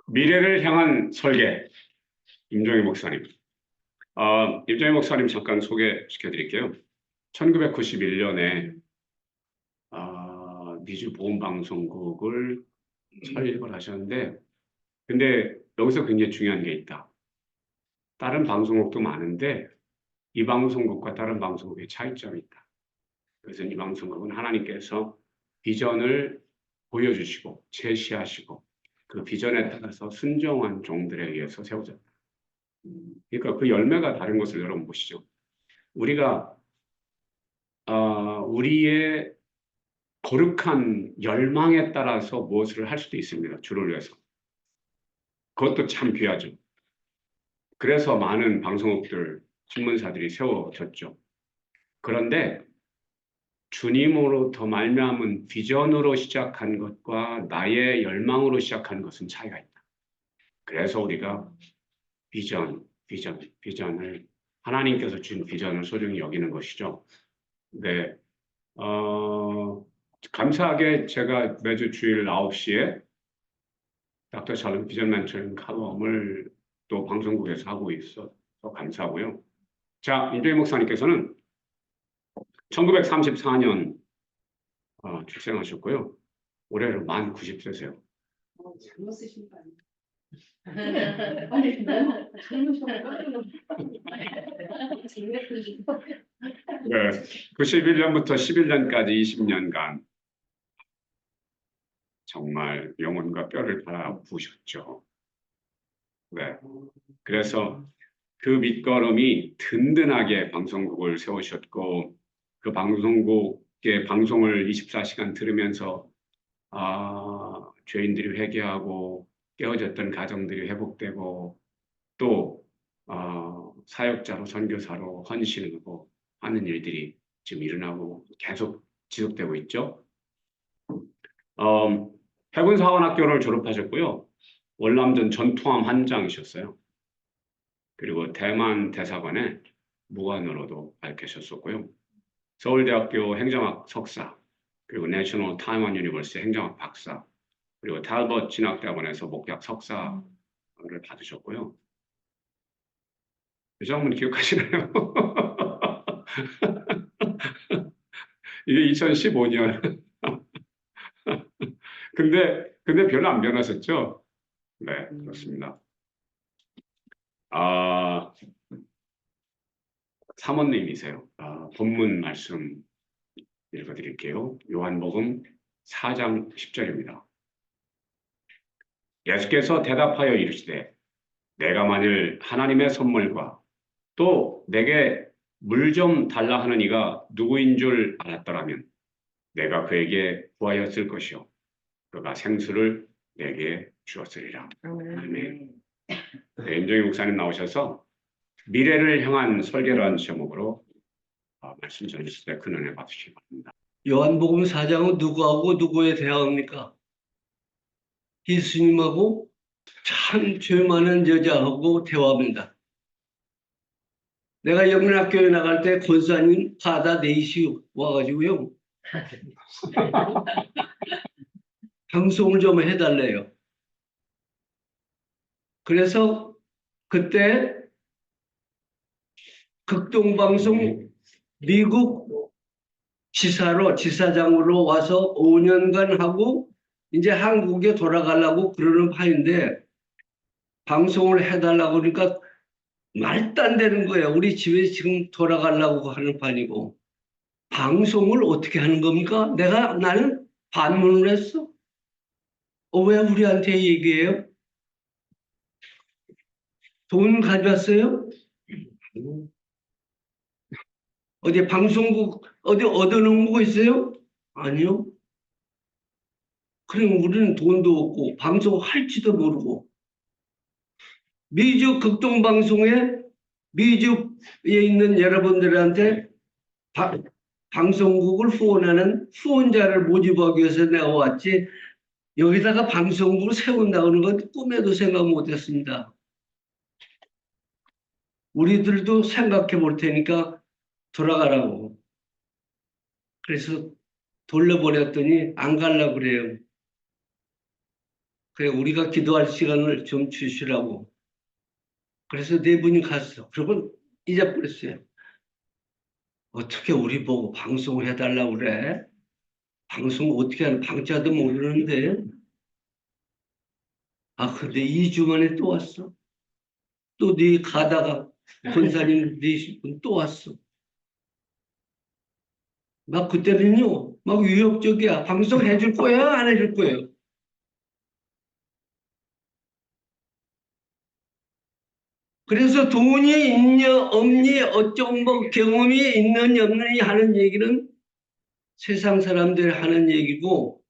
미래를 향한 설계, 임종희 목사님. 임종희 목사님 잠깐 소개시켜 드릴게요. 1991년에 미주보험방송국을 설립을 하셨는데, 근데 여기서 굉장히 중요한 게 있다. 다른 방송국도 많은데 이 방송국과 다른 방송국의 차이점이 있다. 그래서 이 방송국은 하나님께서 비전을 보여주시고 제시하시고 그 비전에 따라서 순종한 종들에 의해서 세워졌다. 그러니까 그 열매가 다른 것을 여러분 보시죠. 우리가 우리의 거룩한 열망에 따라서 무엇을 할 수도 있습니다. 주를 위해서. 그것도 참 귀하죠. 그래서 많은 방송국들, 신문사들이 세워졌죠. 그런데 주님으로 더 말미암은 비전으로 시작한 것과 나의 열망으로 시작한 것은 차이가 있다. 그래서 우리가 비전을 하나님께서 주신 비전을 소중히 여기는 것이죠. 네, 감사하게 제가 매주 주일 9시에 닥터 샬롬 비전 멘토링 칼럼을 또 방송국에서 하고 있어서 감사하고요. 자, 임종희 목사님께서는 1934년 출생하셨고요. 올해로 만 90세세요. 젊으신 거 아니에요? 아니, 너무 젊으셔서 네, 91년부터 11년까지 20년간 정말 영혼과 뼈를 갈아 부으셨죠. 네, 그래서 그 밑거름이 든든하게 방송국을 세우셨고 그 방송국의 방송을 24시간 들으면서 죄인들이 회개하고 깨어졌던 가정들이 회복되고 또 사역자로 선교사로 헌신하고 하는 일들이 지금 일어나고 계속 지속되고 있죠. 해군사관학교를 졸업하셨고요. 월남전 전투함 한장이셨어요. 그리고 대만 대사관에 무관으로도 밝히셨었고요. 서울대학교 행정학 석사, 그리고 내셔널 타이완 유니버시티 행정학 박사, 그리고 탈벗 진학대학원에서 목약 석사를 받으셨고요. 이 장면 기억하시나요? 이게 2015년. 근데 별로 안 변하셨죠? 네, 그렇습니다. 사모님이세요. 본문 말씀 읽어드릴게요. 요한복음 4장 10절입니다. 예수께서 대답하여 이르시되 내가 만일 하나님의 선물과 또 내게 물 좀 달라 하는 이가 누구인 줄 알았더라면 내가 그에게 구하였을 것이요 그가 생수를 내게 주었으리라. 아멘. 네, 임종희 목사님 나오셔서 미래를 향한 설계라는 제목으로 말씀 전했을 때 큰 은혜 받으시기 바랍니다. 요한복음 4장은 누구하고 누구에 대화합니까? 예수님하고 참 죄 많은 여자하고 대화합니다. 내가 영문학교에 나갈 때 권사님 바다 4시 와가지고요. 방송을 좀 해달래요. 그래서 그때 극동방송 미국 지사장으로 와서 5년간 하고 이제 한국에 돌아가려고 그러는 판인데 방송을 해달라고 그러니까 말도 안 되는 거예요. 우리 집에 지금 돌아가려고 하는 판이고 방송을 어떻게 하는 겁니까? 나는 반문을 했어. 왜 우리한테 얘기해요? 돈 가져왔어요? 어디 방송국 어디 얻어놓은 거 있어요? 아니요. 그럼 우리는 돈도 없고 방송할지도 모르고 미주 극동방송에 미주에 있는 여러분들한테 방송국을 후원하는 후원자를 모집하기 위해서 내가 왔지 여기다가 방송국을 세운다는 건 꿈에도 생각 못했습니다. 우리들도 생각해 볼 테니까 돌아가라고. 그래서 돌려보냈더니 안 가려고 그래요. 그래, 우리가 기도할 시간을 좀 주시라고. 그래서 네 분이 갔어. 그러고 잊어버렸어요. 어떻게 우리 보고 방송을 해달라고 그래? 방송 어떻게 하는 방자도 모르는데. 아, 근데 2주 만에 또 왔어. 또 네 가다가 권사님 네 분 또 왔어. 막 그때는요, 막 위협적이야. 방송 해줄 거야? 안 해줄 거예요? 그래서 돈이 있냐, 없니, 어쩌고 뭐 경험이 있느냐, 없느냐 하는 얘기는 세상 사람들 하는 얘기고,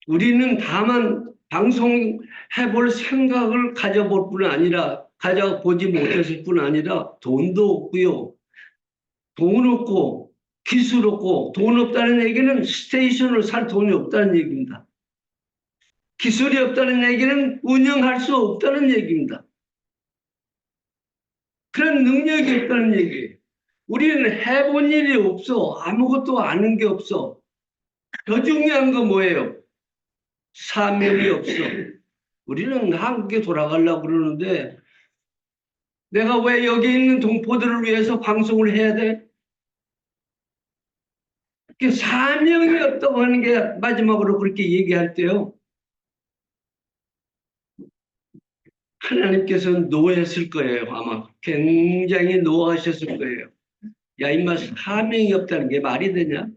우리는 다만 방송해볼 생각을 가져볼 뿐 아니라, 가져보지 못했을 뿐 아니라, 돈도 없고요. 돈 없고, 기술 없고, 돈 없다는 얘기는 스테이션을 살 돈이 없다는 얘기입니다. 기술이 없다는 얘기는 운영할 수 없다는 얘기입니다. 그런 능력이 없다는 얘기예요. 우리는 해본 일이 없어. 아무것도 아는 게 없어. 더 중요한 건 뭐예요? 사명이 없어. 우리는 한국에 돌아가려고 그러는데 내가 왜 여기 있는 동포들을 위해서 방송을 해야 돼? 사명이 없다고 하는 게 마지막으로 그렇게 얘기할 때요. 하나님께서는 노했을 거예요. 아마 굉장히 노하셨을 거예요. 야, 임마 사명이 없다는 게 말이 되냐?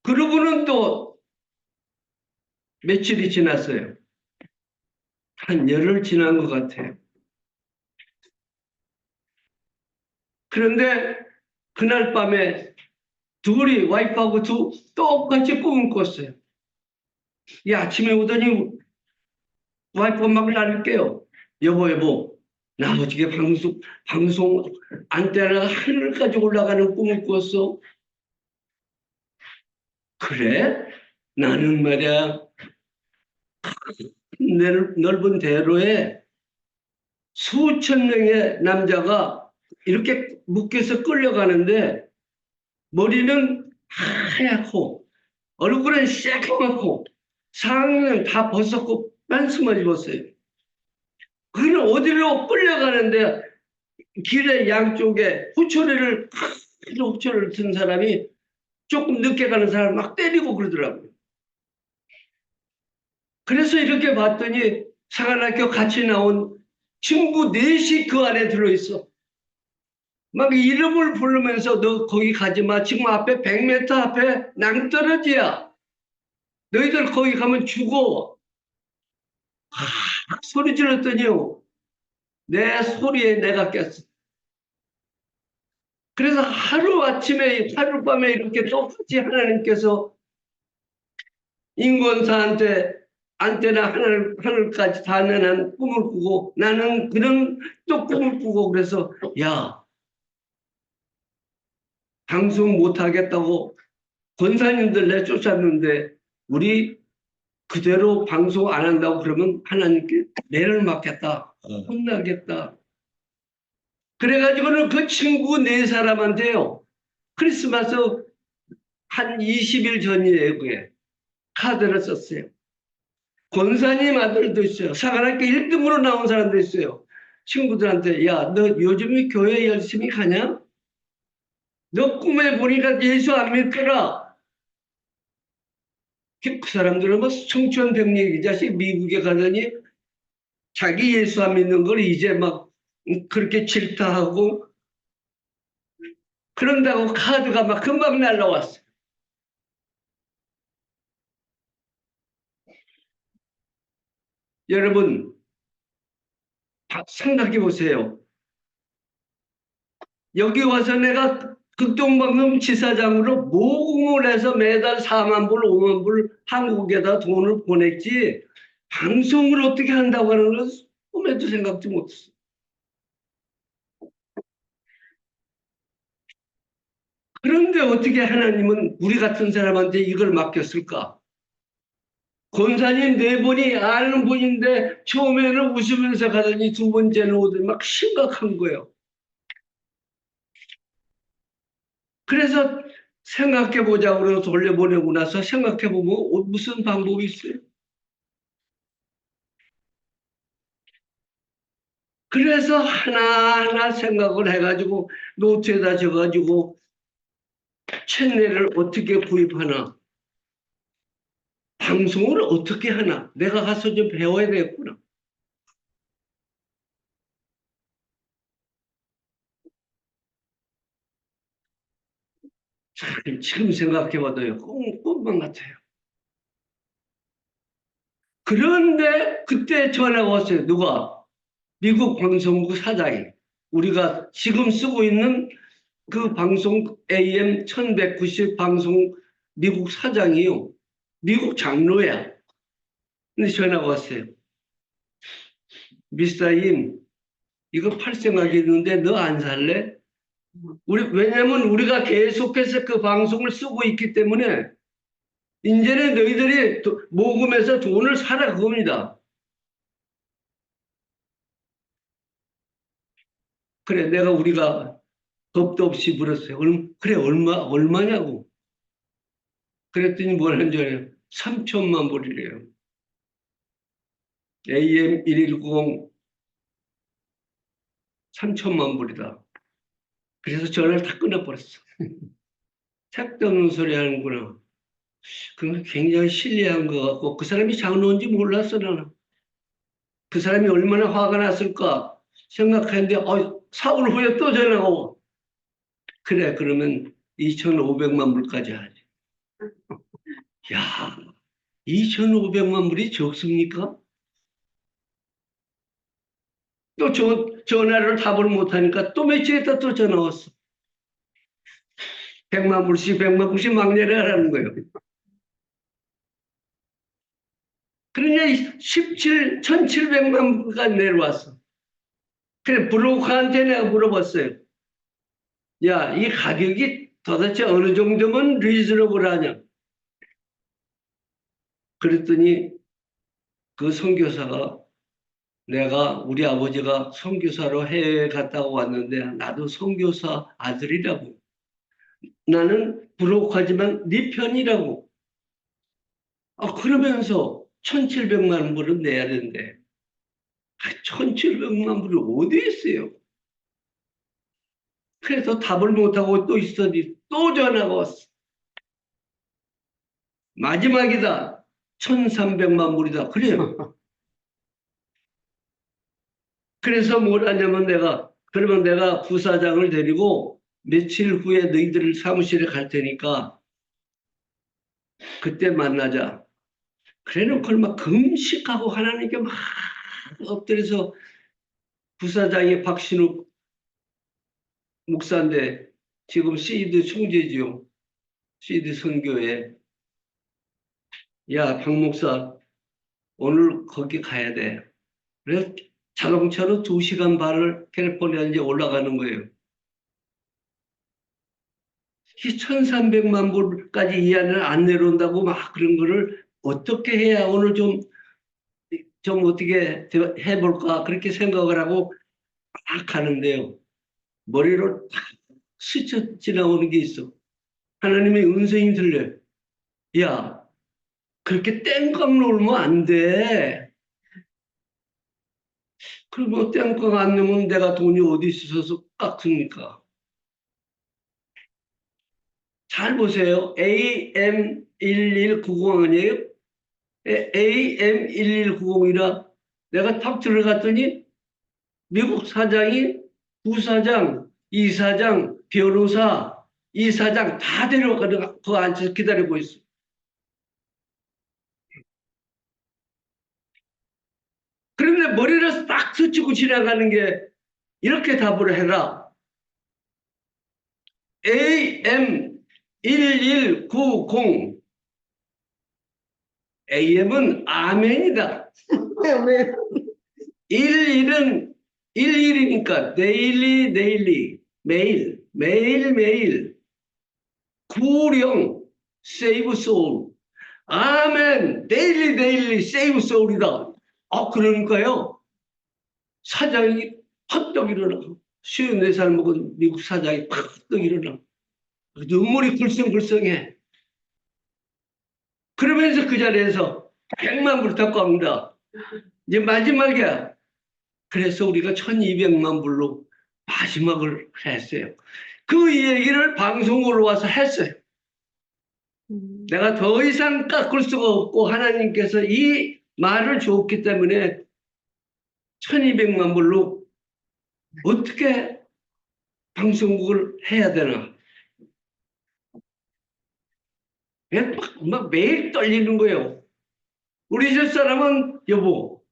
그러고는 또 며칠이 지났어요. 한 열흘 지난 것 같아요. 그런데 그날 밤에 둘이 와이프하고 똑같이 꿈을 꿨어요. 이 아침에 오더니 와이프가 막 나를 깨요. 여보, 나 어저께 방송 안테나가 하늘까지 올라가는 꿈을 꿨어. 그래? 나는 말이야 넓은 대로에 수천 명의 남자가 이렇게 묶여서 끌려가는데 머리는 하얗고 얼굴은 새까맣고 상의는 다 벗었고 빤스만 입었어요. 그는 어디로 끌려가는데 길의 양쪽에 후초리를 든 사람이 조금 늦게 가는 사람을 막 때리고 그러더라고요. 그래서 이렇게 봤더니 사관학교 같이 나온 친구 넷이 그 안에 들어있어. 막 이름을 부르면서 너 거기 가지 마. 지금 앞에 100m 앞에 낭떠러지야. 너희들 거기 가면 죽어. 소리 질렀더니요. 내 소리에 내가 깼어. 그래서 하룻밤에 이렇게 똑같이 하나님께서 인권사한테 안테나 하늘까지 닿는 꿈을 꾸고 나는 그런 또 꿈을 꾸고 그래서 야 방송 못하겠다고 권사님들 내쫓았는데 우리 그대로 방송 안 한다고 그러면 하나님께 매를 맞겠다. 혼나겠다. 그래가지고는 그 친구 네 사람한테요. 크리스마스 한 20일 전이에요. 그게. 카드를 썼어요. 권사님 아들도 있어요. 사관학교 1등으로 나온 사람도 있어요. 친구들한테 야, 너 요즘에 교회 열심히 가냐? 너 꿈에 보니까 예수 안 믿더라. 그 사람들은 뭐 청천벽력 이 자식 미국에 가더니 자기 예수 안 믿는 걸 이제 막 그렇게 질타하고 그런다고 카드가 막 금방 날라왔어요. 여러분 생각해 보세요. 여기 와서 내가 극동방송 지사장으로 모금을 해서 매달 4만 불, 5만 불 한국에다 돈을 보냈지 방송을 어떻게 한다고 하는 건 꿈에도 생각지 못했어. 그런데 어떻게 하나님은 우리 같은 사람한테 이걸 맡겼을까? 권사님 네 분이 아는 분인데 처음에는 웃으면서 가더니 두 번째는 오더니 막 심각한 거예요. 그래서 생각해보자고 그래서 돌려보내고 나서 생각해보면 무슨 방법이 있어요? 그래서 하나하나 생각을 해가지고 노트에다 적어가지고 채널을 어떻게 구입하나, 방송을 어떻게 하나, 내가 가서 좀 배워야 되겠구나. 참, 지금 생각해봐도요, 꿈만 같아요. 그런데 그때 전화가 왔어요. 누가? 미국 방송국 사장이. 우리가 지금 쓰고 있는 그 방송 AM 1190 방송 미국 사장이요. 미국 장로야. 근데 전화가 왔어요. 미스터임, 이거 팔 생각이 있는데 너 안 살래? 왜냐면 우리가 계속해서 그 방송을 쓰고 있기 때문에 이제는 너희들이 모금해서 돈을 사라 그겁니다. 그래, 우리가 겁도 없이 물었어요. 그래, 얼마냐고. 그랬더니 뭘 한 줄 알아요? 3천만 불이래요. AM 1190 3천만 불이다. 그래서 전화를 다 끊어버렸어. 택도 없는 소리 하는구나. 그건 굉장히 신뢰한 것 같고, 그 사람이 장로인지 몰랐어, 나는. 그 사람이 얼마나 화가 났을까 생각했는데, 사흘 후에 또 전화가 와. 그래, 그러면 2,500만 불까지 하지. 야, 2,500만 불이 적습니까? 또 전화를 답을 못하니까 또 며칠 있다 또 전화 왔어. 100만 불씩, 100만 불씩 막 내려가라는 거예요. 그러니까 1,700만 불까지 내려왔어. 그래, 브로커한테 내가 물어봤어요. 야, 이 가격이 도대체 어느 정도면 리즈너블 하냐? 그랬더니 그 선교사가 우리 아버지가 선교사로 해외에 갔다가 왔는데 나도 선교사 아들이라고. 나는 브로커지만 네 편이라고. 그러면서 1,700만 불은 내야 된대. 1,700만 불이 어디 있어요? 그래서 답을 못하고 또 있더니 또 전화가 왔어. 마지막이다. 1,300만 불이다. 그래요. 그래서 뭘 하냐면 그러면 내가 부사장을 데리고 며칠 후에 너희들 사무실에 갈 테니까 그때 만나자. 그래 놓고 막 금식하고 하나님께 막 엎드려서 부사장이 박신욱 목사인데 지금 시드 총재지요. 시드 선교회. 야, 박 목사, 오늘 거기 가야 돼. 그래서 자동차로 2시간 반을 캘리포니아 이제 올라가는 거예요. 이 1,300만 불까지 이 안을 안 내려온다고 막 그런 거를 어떻게 해야 오늘 좀 어떻게 해볼까 그렇게 생각을 하고 막 가는데요. 머리로 탁 스쳐 지나오는 게 있어. 하나님의 음성이 들려요. 야, 그렇게 땡깡 놀면 안 돼. 그리고 땡깡 안 넣으면 내가 돈이 어디 있어서 깎습니까? 잘 보세요. AM1190 아니에요? AM1190이라 내가 탁 들어갔더니 미국 사장이 부사장, 이사장, 변호사, 이사장 다 데려가 그 앉아서 기다리고 있어. 그런데 머리를 딱 스치고 지나가는 게 이렇게 답을 해라. AM1190 AM은 아멘이다. 11은 11이니까 데일리 매일 구령 세이브 소울 아멘 데일리 세이브 소울이다. 그러니까요 사장이 헛떡 일어나고 54살 먹은 미국 사장이 팍떡 일어나 눈물이 글썽글썽해. 그러면서 그 자리에서 100만 불 더 꺾는다. 이제 마지막이야. 그래서 우리가 1200만 불로 마지막을 했어요. 그 얘기를 방송으로 와서 했어요. 내가 더 이상 깎을 수가 없고 하나님께서 이 말을 줬기 때문에 1200만 불로 어떻게 방송국을 해야 되나. 막 매일 떨리는 거예요. 우리 집 사람은 여보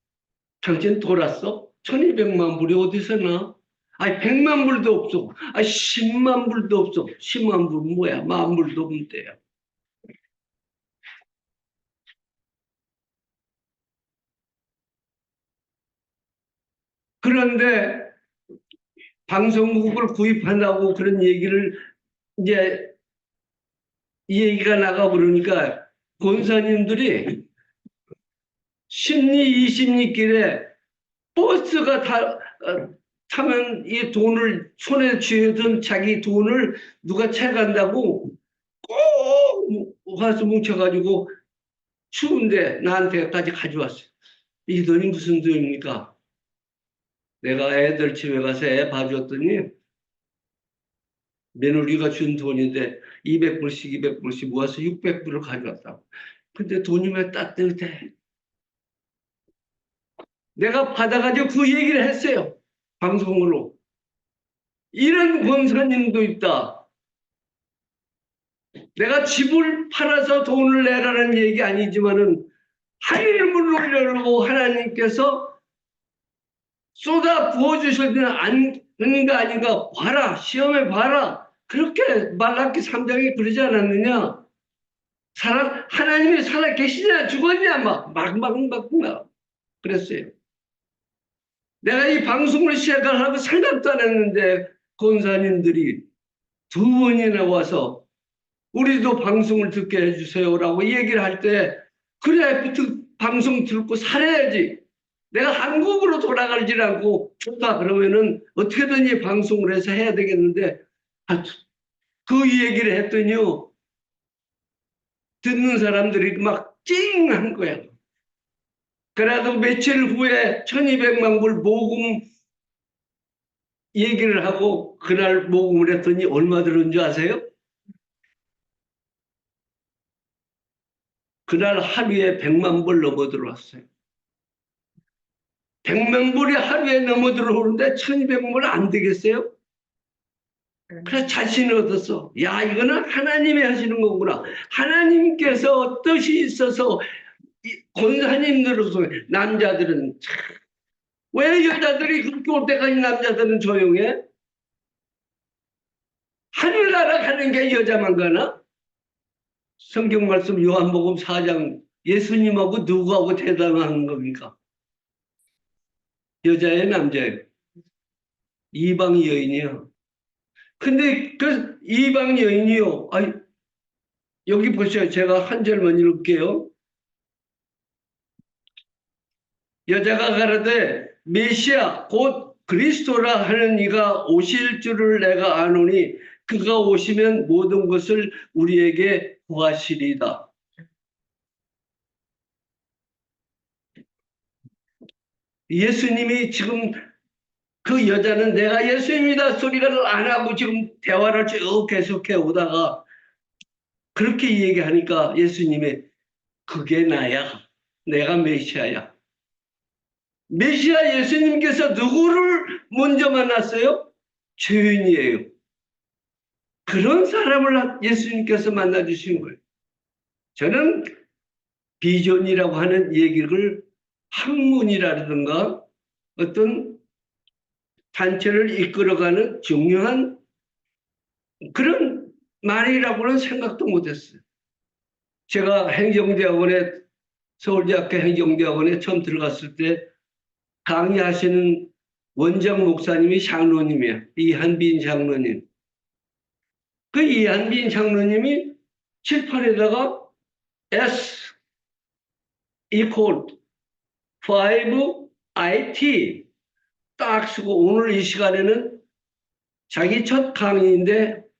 당신 돌았어? 1200만 불이 어디서 나? 아니 100만 불도 없어. 아 10만 불도 없어. 10만 불 뭐야? 만 불도 없는데요. 그런데 방송국을 구입한다고 그런 얘기를 이제 이 얘기가 나가 그러니까 권사님들이 심리 이심리 길에 버스가 타면 이 돈을 손에 쥐어든 자기 돈을 누가 채간다고 꼭 와서 뭉쳐가지고 추운데 나한테까지 가져왔어요. 이 돈이 무슨 돈입니까? 내가 애들 집에 가서 애 봐줬더니 며느리가 준 돈인데 200불씩 200불씩 모아서 600불을 가져왔다고. 근데 돈이 왜 따뜻해? 내가 받아가지고 그 얘기를 했어요. 방송으로. 이런 권사님도 있다. 내가 집을 팔아서 돈을 내라는 얘기 아니지만은 하늘을 올려놓고 하나님께서 쏟아 부어주시는 아닌가 아닌가 봐라. 시험해 봐라. 그렇게 말라기 3장에 그러지 않았느냐. 하나님이 살아 계시냐 죽었냐 막 그랬어요. 내가 이 방송을 시작을 하고 생각도 안 했는데 권사님들이 2번이나 와서 우리도 방송을 듣게 해주세요라고 얘기를 할 때 그래 방송 듣고 살아야지. 내가 한국으로 돌아가지 않고 좋다 그러면은 어떻게든 이 방송을 해서 해야 되겠는데 그 얘기를 했더니요 듣는 사람들이 막 찡한 거야. 그래도 며칠 후에 1200만 불 모금 얘기를 하고 그날 모금을 했더니 얼마 들은 줄 아세요? 그날 하루에 100만 불 넘어 들어왔어요. 100만 불이 하루에 넘어 들어오는데 1200만 불 안 되겠어요? 그래서 자신을 얻었어. 야, 이거는 하나님이 하시는 거구나. 하나님께서 뜻이 있어서 권사님들로서 남자들은 왜 여자들이 그렇게 올 때까지 남자들은 조용해? 하늘나라 가는 게 여자만 가나? 성경 말씀 요한복음 4장 예수님하고 누구하고 대담하는 겁니까? 여자예요, 남자예요? 이방 여인이요. 근데 그 이방 여인이요. 아니, 여기 보세요. 제가 한 절만 읽을게요. 여자가 가라되 메시아 곧 그리스도라 하는 이가 오실 줄을 내가 아노니 그가 오시면 모든 것을 우리에게 구하시리다. 예수님이 지금 그 여자는 내가 예수입니다 소리를 안 하고 지금 대화를 쭉 계속해 오다가 그렇게 얘기하니까 예수님이 그게 나야. 내가 메시아야. 메시아 예수님께서 누구를 먼저 만났어요? 죄인이에요. 그런 사람을 예수님께서 만나주신 거예요. 저는 비전이라고 하는 얘기를 학문이라든가 어떤 단체를 이끌어가는 중요한 그런 말이라고는 생각도 못했어요. 제가 행정대학원에 서울대학교 행정대학원에 처음 들어갔을 때 강의하시는 원장 목사님이 장로님이에요. 이한빈 장로님. 그 이한빈 장로님이 칠판에다가 S equal 5IT 딱 쓰고 오늘 이 시간에는 자기 첫 강의인데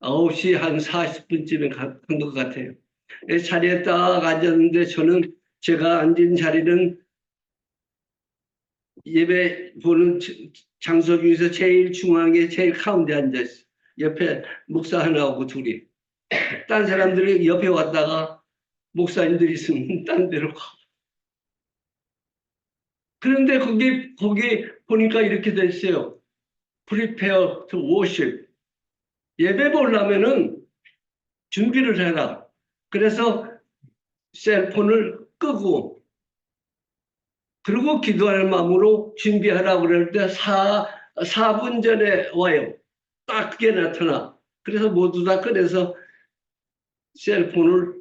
9시 한 40분쯤에 간 것 같아요. 자리에 딱 앉았는데 저는 제가 앉은 자리는 예배 보는 장소 중에서 제일 중앙에 제일 가운데 앉았어요. 옆에 목사 하나하고 둘이. 딴 사람들이 옆에 왔다가 목사님들이 있으면 딴 데로 가. 그런데 거기 보니까 이렇게 됐어요. Prepare to worship. 예배 보려면은 준비를 해라. 그래서 셀폰을 끄고 그리고 기도할 마음으로 준비하라고 그럴 때 4분 전에 와요. 딱 그게 나타나. 그래서 모두 다 꺼내서 셀폰을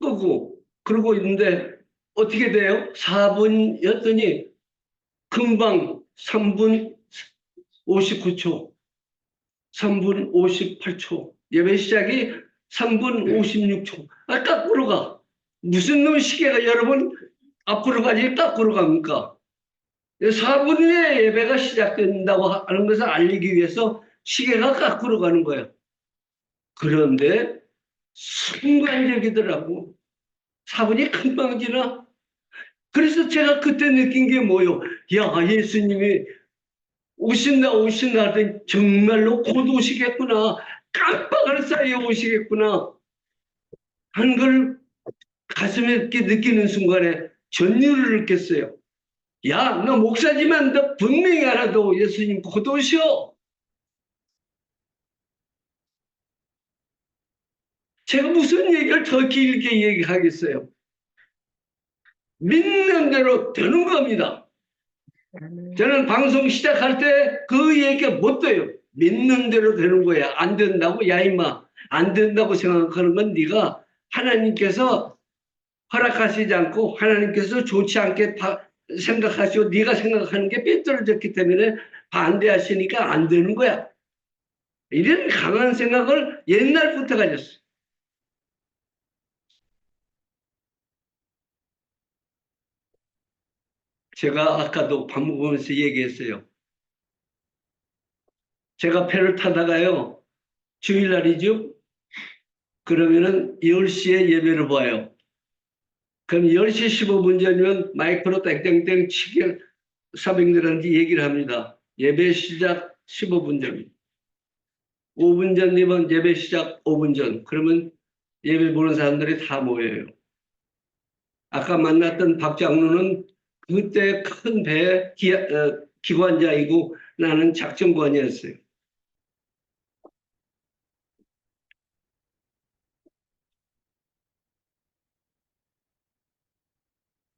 끄고 그러고 있는데 어떻게 돼요? 4분이었더니 금방 3분 59초, 3분 58초, 예배 시작이 3분 56초. 아, 거꾸로 가. 무슨 놈 시계가 여러분 앞으로 가지 거꾸로 갑니까? 4분 후에 예배가 시작된다고 하는 것을 알리기 위해서 시계가 거꾸로 가는 거예요. 그런데 순간적이더라고. 4분이 금방 지나. 그래서 제가 그때 느낀 게 뭐요? 야, 예수님이 오신다 하더니 정말로 곧 오시겠구나. 깜빡할 사이에 오시겠구나. 하는 걸 가슴에 이렇게 느끼는 순간에 전율을 느꼈어요. 야, 너 목사지만 너 분명히 알아도 예수님 곧 오셔. 제가 무슨 얘기를 더 길게 얘기하겠어요. 믿는 대로 되는 겁니다. 저는 방송 시작할 때 그 얘기가 못 돼요. 믿는 대로 되는 거야. 안 된다고? 야 임마. 안 된다고 생각하는 건 네가 하나님께서 허락하시지 않고 하나님께서 좋지 않게 생각하시고 네가 생각하는 게 삐뚤어졌기 때문에 반대하시니까 안 되는 거야. 이런 강한 생각을 옛날부터 가졌어요. 제가 아까도 밥 먹으면서 얘기했어요. 제가 배를 타다가요. 주일날이죠. 그러면은 10시에 예배를 봐요. 그럼 10시 15분 전이면 마이크로 땡땡땡 치게 사병들한테 얘기를 합니다. 예배 시작 15분 전. 5분 전이면 예배 시작 5분 전. 그러면 예배 보는 사람들이 다 모여요. 아까 만났던 박 장로는 그때 큰 배 기관장이고 나는 작전관이었어요.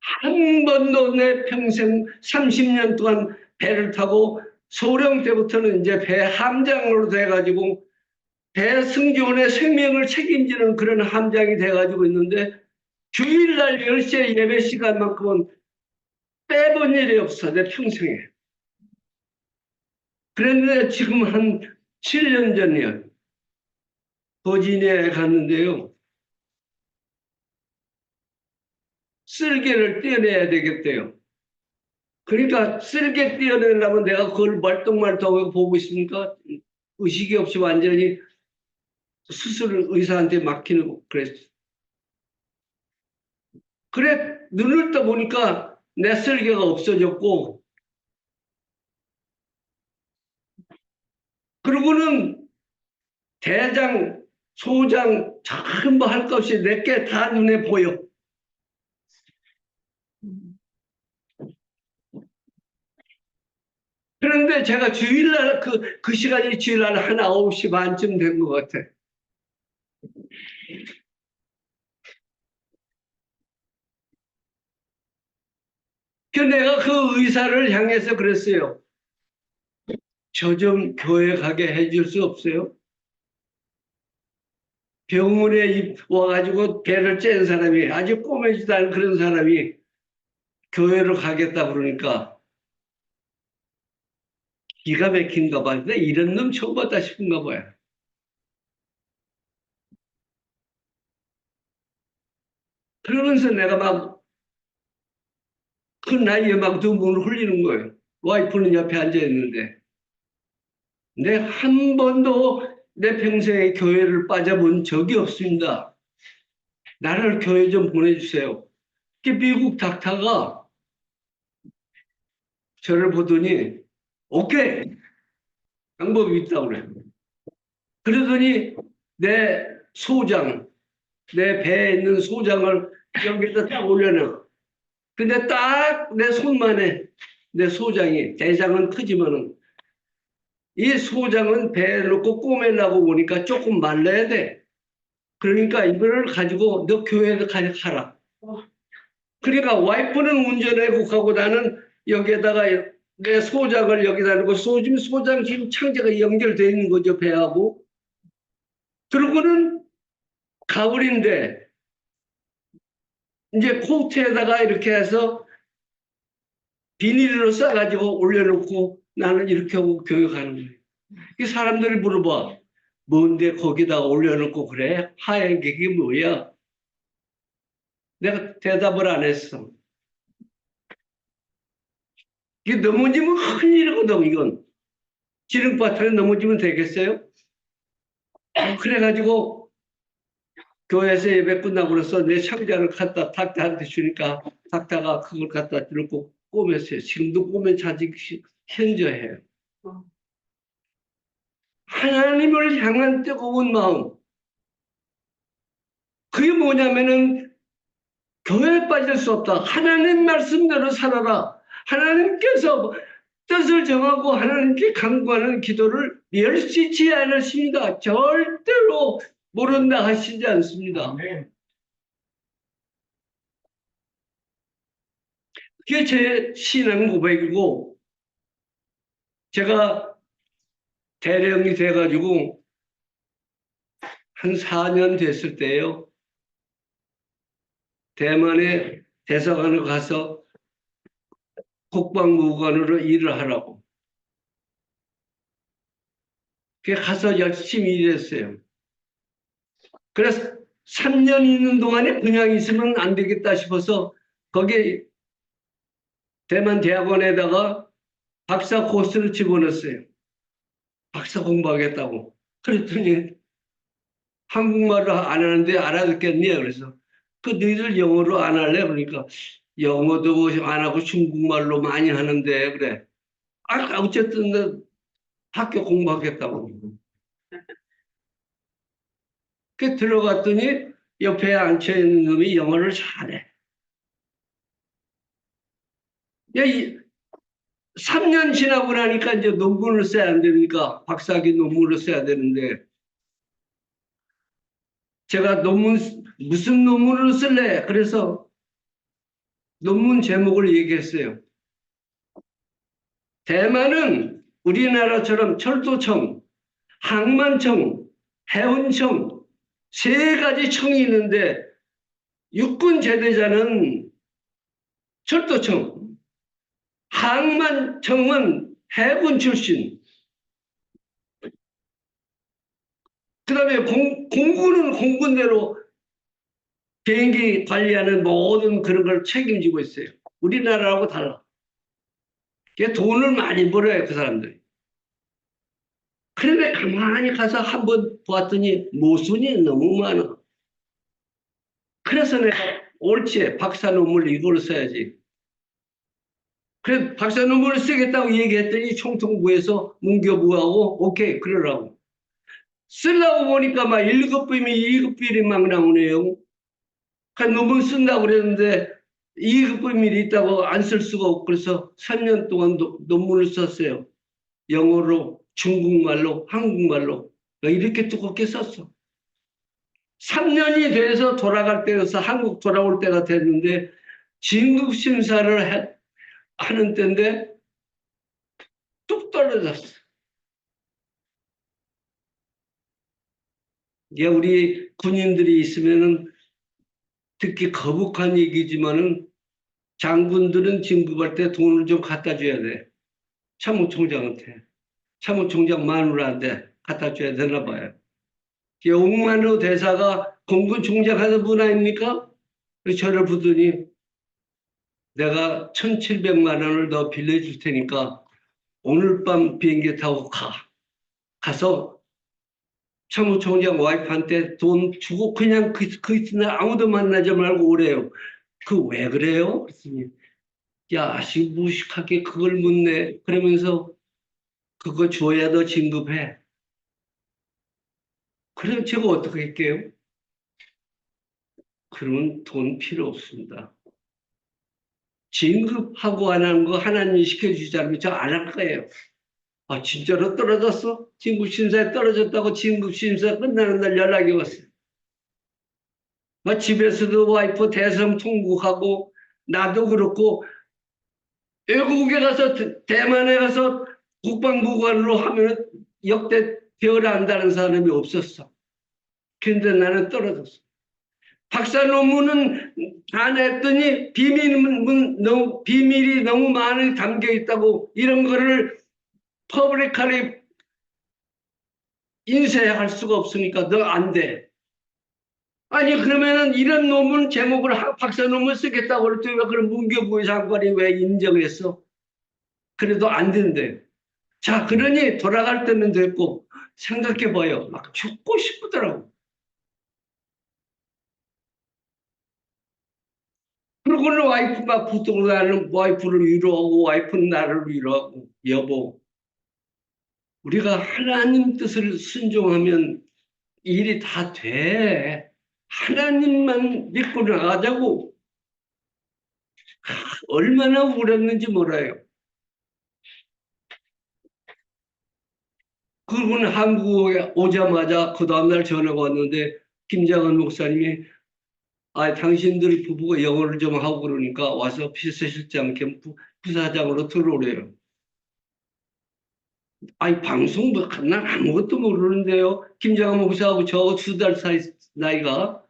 한 번도 내 평생 30년 동안 배를 타고 소령 때부터는 이제 배 함장으로 돼가지고 배 승조원의 생명을 책임지는 그런 함장이 돼가지고 있는데 주일날 10시에 예배 시간만큼은 빼본 일이 없어 내 평생에. 그런데 지금 한 7년 전이요. 버지니아에 갔는데요. 쓸개를 떼어내야 되겠대요. 그러니까 쓸개 떼어내려면 내가 그걸 말똥말똥하고 보고 있으니까 의식이 없이 완전히 수술을 의사한테 맡기는 그랬어. 그래 눈을 떠보니까 내 쓸개가 없어졌고 그러고는 대장, 소장 전부 할 것 없이 내게 다 눈에 보여. 그런데 제가 주일날 그 시간이 주일날 한 9시 반쯤 된 것 같아. 그 내가 그 의사를 향해서 그랬어요. 저 좀 교회 가게 해줄 수 없어요? 병원에 와가지고 배를 짠 사람이 아주 꼬매지도 않은 그런 사람이 교회로 가겠다 그러니까 기가 막힌가 봐. 근데 이런 놈 처음 봤다 싶은가 봐요. 그러면서 내가 막 그 나이에 막 눈물을 흘리는 거예요. 와이프는 옆에 앉아 있는데. 근데 한 번도 내 평생에 교회를 빠져본 적이 없습니다. 나를 교회 좀 보내주세요. 미국 닥터가 저를 보더니 오케이 방법이 있다고 그래요. 그러더니 내 소장, 내 배에 있는 소장을 여기다 딱 올려놔. 근데 딱 내 손만해. 내 소장이, 대장은 크지만은 이 소장은 배에 넣고 꼬매려고 보니까 조금 말라야 돼. 그러니까 이거를 가지고 너 교회에 가라. 그러니까 와이프는 운전하고 가고 나는 여기에다가 내 소장을 여기다 놓고 소장 지금 창자가 연결되어 있는 거죠, 배하고. 그러고는 가을인데 이제 코트에다가 이렇게 해서 비닐로 싸가지고 올려놓고 나는 이렇게 하고 교회 가는 거예요. 이 사람들이 물어봐. 뭔데 거기다가 올려놓고 그래? 하얀 게 그게 뭐야? 내가 대답을 안 했어. 이게 넘어지면 큰일이거든, 이건. 지름바탕에 넘어지면 되겠어요? 그래가지고 교회에서 예배 끝나고 그래서 내 창자를 갖다 닥터한테 주니까 닥터가 그걸 갖다 들고 꼬맸어요. 지금도 꼬맨 자직 현저해요. 하나님을 향한 뜨거운 마음. 그게 뭐냐면은 교회에 빠질 수 없다. 하나님 말씀대로 살아라. 하나님께서 뜻을 정하고 하나님께 간구하는 기도를 멸시치 않으십니다. 절대로 모른다 하시지 않습니다. 그게 제 신앙 고백이고 제가 대령이 돼가지고 한 4년 됐을 때요. 대만에 대사관을 가서 국방부관으로 일을 하라고. 가서 열심히 일했어요. 그래서 3년 있는 동안에 그냥 있으면 안 되겠다 싶어서 거기 대만 대학원에다가 박사 코스를 집어넣었어요. 박사 공부하겠다고. 그랬더니 한국말을 안 하는데 알아듣겠니? 그래서 그 너희들 영어로 안 할래? 그러니까 영어도 안 하고 중국말로 많이 하는데 그래. 어쨌든 너 학교 공부하겠다고. 그 들어갔더니 옆에 앉혀있는 놈이 영어를 잘해. 야, 3년 지나고 나니까 이제 논문을 써야 안 되니까 박사학위 논문을 써야 되는데 제가 무슨 논문을 쓸래? 그래서 논문 제목을 얘기했어요. 대만은 우리나라처럼 철도청, 항만청, 해운청 세 가지 청이 있는데 육군 제대자는 철도청, 항만청은 해군 출신, 그 다음에 공군은 공군대로 비행기 관리하는 모든 그런 걸 책임지고 있어요. 우리나라하고 달라. 돈을 많이 벌어요, 그 사람들이. 그런데 가만히 가서 한번 보았더니 모순이 너무 많아. 그래서 내가 옳지, 박사 논문을 이걸로 써야지. 그래서 박사 논문을 쓰겠다고 얘기했더니 총통부에서 문교부하고 오케이, 그러라고. 쓰려고 보니까 막 1급 비밀, 2급 비밀이 막 나오네요. 논문 쓴다고 그랬는데 2급 비밀이 있다고 안 쓸 수가 없고 그래서 3년 동안 논문을 썼어요. 영어로, 중국말로, 한국말로 이렇게 두껍게 썼어. 3년이 돼서 돌아갈 때여서 한국 돌아올 때가 됐는데 진급 심사를 하는 때인데 뚝 떨어졌어. 이게 우리 군인들이 있으면은 듣기 거북한 얘기지만은 장군들은 진급할 때 돈을 좀 갖다 줘야 돼. 참모총장한테. 참모총장 마누라한테 갖다 줘야 되나 봐요. 옥만호 대사가 공군총장 하는 분 아닙니까? 저를 부르더니 내가 1,700만 원을 더 빌려줄 테니까 오늘 밤 비행기 타고 가. 가서 사무총장 와이프한테 돈 주고 그냥 그 이튿날 아무도 만나지 말고 오래요. 그 왜 그래요? 그랬더니 야, 아직 무식하게 그걸 묻네. 그러면서 그거 줘야 너 진급해. 그럼 제가 어떻게 할게요? 그러면 돈 필요 없습니다. 진급하고 안 하는 거 하나님이 시켜주자면 저 안 할 거예요. 아, 진짜로 떨어졌어? 진급 심사에 떨어졌다고 진급 심사 끝나는 날 연락이 왔어요. 집에서도 와이프 대성 통곡하고 나도 그렇고 외국에 가서 대만에 가서 국방부관으로 하면 역대 대어를 안다는 사람이 없었어. 근데 나는 떨어졌어. 박사 논문은 다 냈더니 비밀이 너무 많이 담겨 있다고 이런 거를 퍼블릭하게 인쇄할 수가 없으니까 너 안 돼. 아니 그러면은 이런 논문 제목을 박사 논문 쓰겠다고 그랬더니 왜 그런 문교부 장관이 왜 인정했어? 그래도 안 된대. 자 그러니 돌아갈 때는 됐고 생각해봐요. 막 죽고 싶더라고. 그러고는 와이프가 붙들고 나는 와이프를 위로하고 와이프는 나를 위로하고 여보 우리가 하나님 뜻을 순종하면 일이 다 돼. 하나님만 믿고 나가자고. 얼마나 울었는지 몰라요. 그분은 한국에 오자마자 그 다음날 전화가 왔는데 김장은 목사님이 당신들 부부가 영어를 좀 하고 그러니까 와서 비서실장 겸 부사장으로 들어오래요. 방송 난 아무것도 모르는데요. 김장은 목사하고 저 2달 사이 나이가.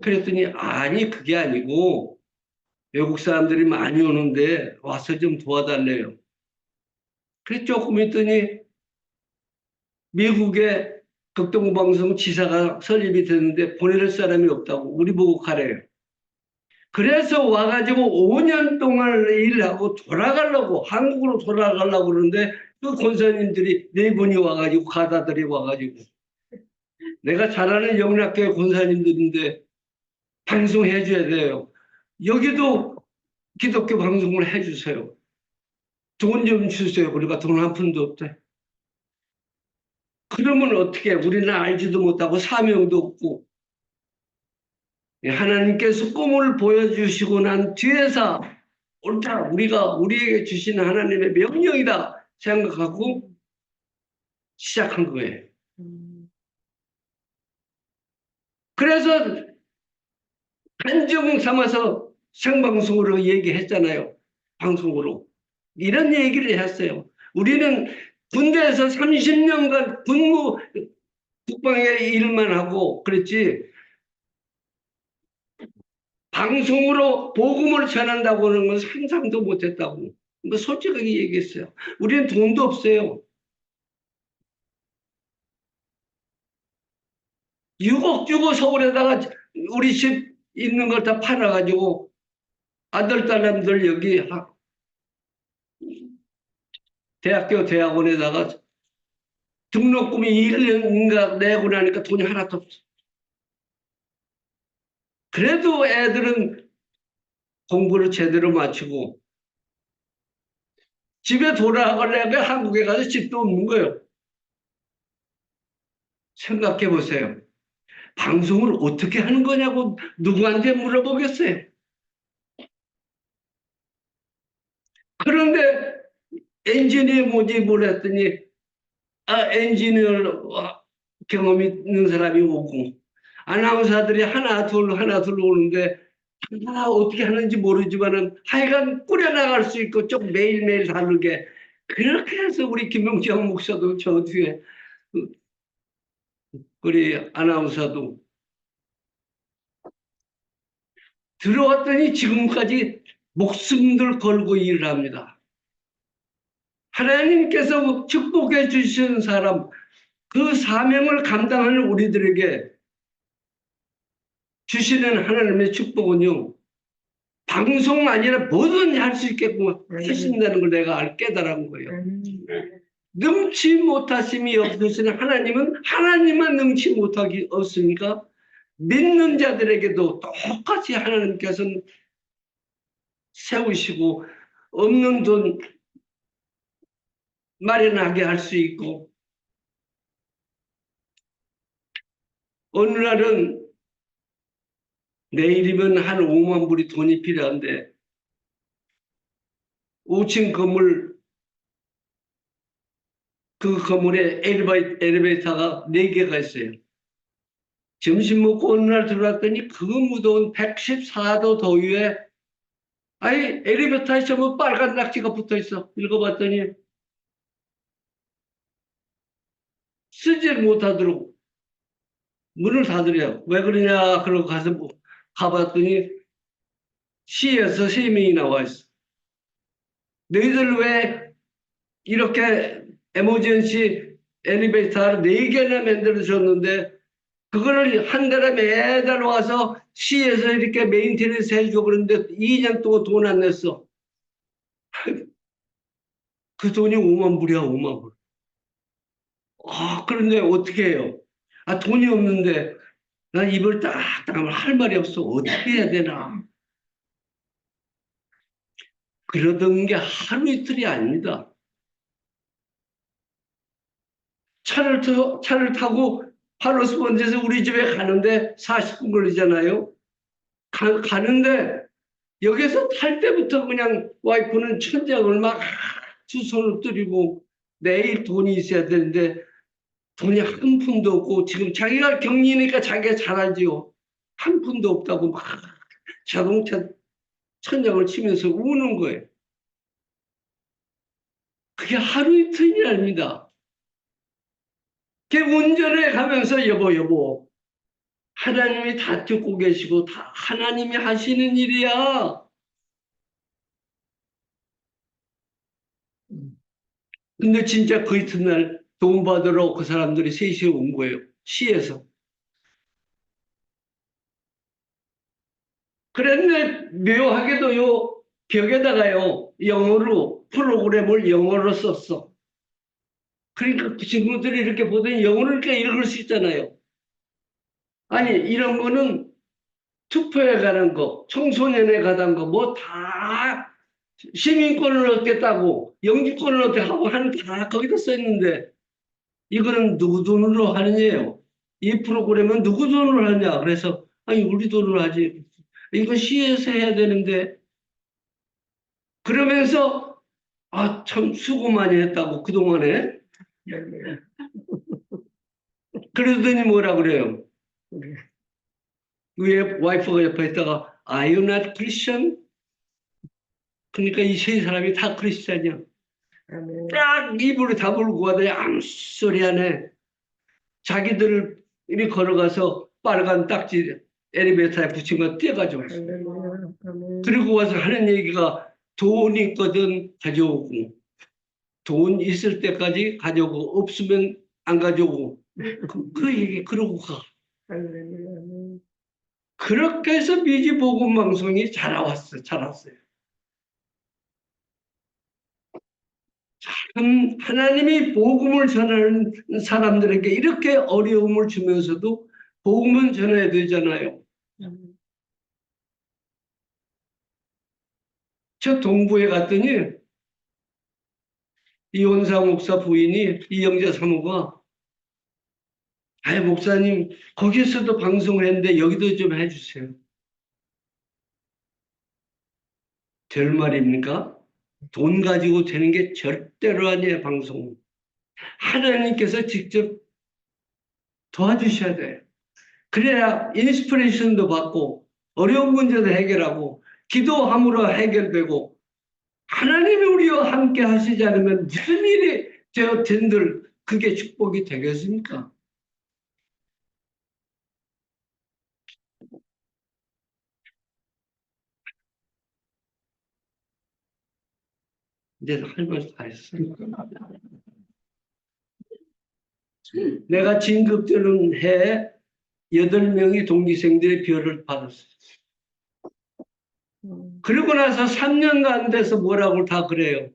그랬더니 아니 그게 아니고 외국 사람들이 많이 오는데 와서 좀 도와달래요. 그래서 조금 있더니 미국에 극동방송 지사가 설립이 됐는데 보낼 사람이 없다고 우리 보고 가래요. 그래서 와가지고 5년 동안 일하고 돌아가려고 한국으로 돌아가려고 그러는데 그 권사님들이 4분이 와가지고 가다들이 와가지고 내가 잘 아는 영락교회 권사님들인데 방송해줘야 돼요. 여기도 기독교 방송을 해주세요. 돈 좀 주세요. 우리가 돈 한 푼도 없대. 그러면 어떻게 우리는 알지도 못하고 사명도 없고 하나님께서 꿈을 보여주시고 난 뒤에서 옳다 우리가 우리에게 주신 하나님의 명령이다 생각하고 시작한 거예요. 그래서 한정 삼아서 생방송으로 얘기했잖아요. 방송으로 이런 얘기를 했어요. 우리는 군대에서 30년간 군무 국방의 일만 하고 그랬지 방송으로 복음을 전한다고 하는 건 상상도 못했다고. 솔직하게 얘기했어요. 우리는 돈도 없어요. 6억 주고 서울에다가 우리 집 있는 걸 다 팔아가지고 아들, 딸남들 여기 대학교 대학원에다가 등록금이 1년인가 내고 나니까 돈이 하나도 없어. 그래도 애들은 공부를 제대로 마치고 집에 돌아가려면 한국에 가서 집도 없는 거예요. 생각해 보세요. 방송을 어떻게 하는 거냐고 누구한테 물어보겠어요. 그런데 엔지니어 모집을 했더니 엔지니어 경험이 있는 사람이 오고 아나운서들이 하나 둘 오는데 어떻게 하는지 모르지만은 하여간 꾸려나갈 수 있고 좀 매일매일 다르게 그렇게 해서 우리 김용정 목사도 저 뒤에 우리 아나운서도 들어왔더니 지금까지 목숨들 걸고 일을 합니다. 하나님께서 축복해 주신 사람 그 사명을 감당하는 우리들에게 주시는 하나님의 축복은요. 방송 아니라 뭐든 할 수 있게끔 하신다는 걸 내가 깨달은 거예요. 능치 못하심이 없으시는 하나님은 하나님만 능치 못하기 없습니까? 믿는 자들에게도 똑같이 하나님께서는 세우시고 없는 돈 마련하게 할 수 있고, 어느 날은 내일이면 한 5만 불이 돈이 필요한데 5층 건물, 그 건물에 엘리베이터가 4개가 있어요. 점심 먹고 어느 날 들어왔더니 그 무더운 114도 더위에 아니 엘리베이터에 전부 빨간 낙지가 붙어 있어. 읽어봤더니 쓰지 못하도록 문을 닫으래요. 왜 그러냐 그러고 가서 가봤더니 시에서 3명이 나와 있어. 너희들 왜 이렇게 에머전시 엘리베이터를 4개나 만들어줬는데 그거를 한 달에 매달 와서 시에서 이렇게 메인테너न्스 해주고 그러는데 2년 동안 돈 안 냈어. 그 돈이 5만 불이야, 5만 불. 그런데 어떻게 해요? 돈이 없는데 난 입을 딱딱하면 할 말이 없어. 어떻게 해야 되나? 그러던 게 하루 이틀이 아닙니다. 차를 타고 팔로스본지에서 우리 집에 가는데 40분 걸리잖아요. 가는데 여기서 탈 때부터 그냥 와이프는 천장을 막 두 손을 들이고 내일 돈이 있어야 되는데 돈이 한 푼도 없고 지금 자기가 격리니까 자기가 잘 알지요. 한 푼도 없다고 막 자동차 천장을 치면서 우는 거예요. 그게 하루 이틀이 아닙니다. 걔 운전해 가면서 여보 하나님이 다 듣고 계시고 다 하나님이 하시는 일이야. 근데 진짜 그 이튿날 돈 받으러 그 사람들이 3시에 온 거예요. 시에서. 그랬는데 묘하게도요. 벽에다가요. 영어로 프로그램을 영어로 썼어. 그러니까 그 친구들이 이렇게 보더니 영어를 이렇게 읽을 수 있잖아요. 아니 이런 거는 투표에 관한 거, 청소년에 관한 거 뭐 다 시민권을 얻겠다고 영주권을 얻게 하고 하는 다 거기다 써 있는데 이거는 누구 돈으로 하느냐요? 이 프로그램은 누구 돈으로 하냐? 그래서 아니 우리 돈으로 하지. 이건 시에서 해야 되는데 그러면서 참 수고 많이 했다고 그동안에 그러더니 뭐라 그래요? 왜 와이프가 옆에 있다가 Are you not Christian? 그러니까 이 세 사람이 다 크리스찬이야. 딱 입으로 답을 구하더니 아무 소리 안 해. 자기들 이리 걸어가서 빨간 딱지 엘리베이터에 붙인 거 떼가지고 왔어. 그리고 와서 하는 얘기가 돈 있거든 가져오고 돈 있을 때까지 가져오고 없으면 안 가져오고 그 얘기 그러고 가. 그렇게 해서 미지 복음 방송이 자라왔어요. 하나님이 복음을 전하는 사람들에게 이렇게 어려움을 주면서도 복음은 전해야 되잖아요. 저 동부에 갔더니 이원사 목사 부인이 이영자 사모가 목사님 거기서도 방송을 했는데 여기도 좀 해주세요. 될 말입니까? 돈 가지고 되는 게 절대로 아니에요. 방송. 하나님께서 직접 도와주셔야 돼요. 그래야 인스피레이션도 받고 어려운 문제도 해결하고 기도함으로 해결되고 하나님이 우리와 함께 하시지 않으면 무슨 일이 되어진들 그게 축복이 되겠습니까? 이제 할 말 다 했어. 내가 진급되는 해에 8명이 동기생들의 별을 받았어요. 그러고 나서 3년도 안 돼서 뭐라고 다 그래요.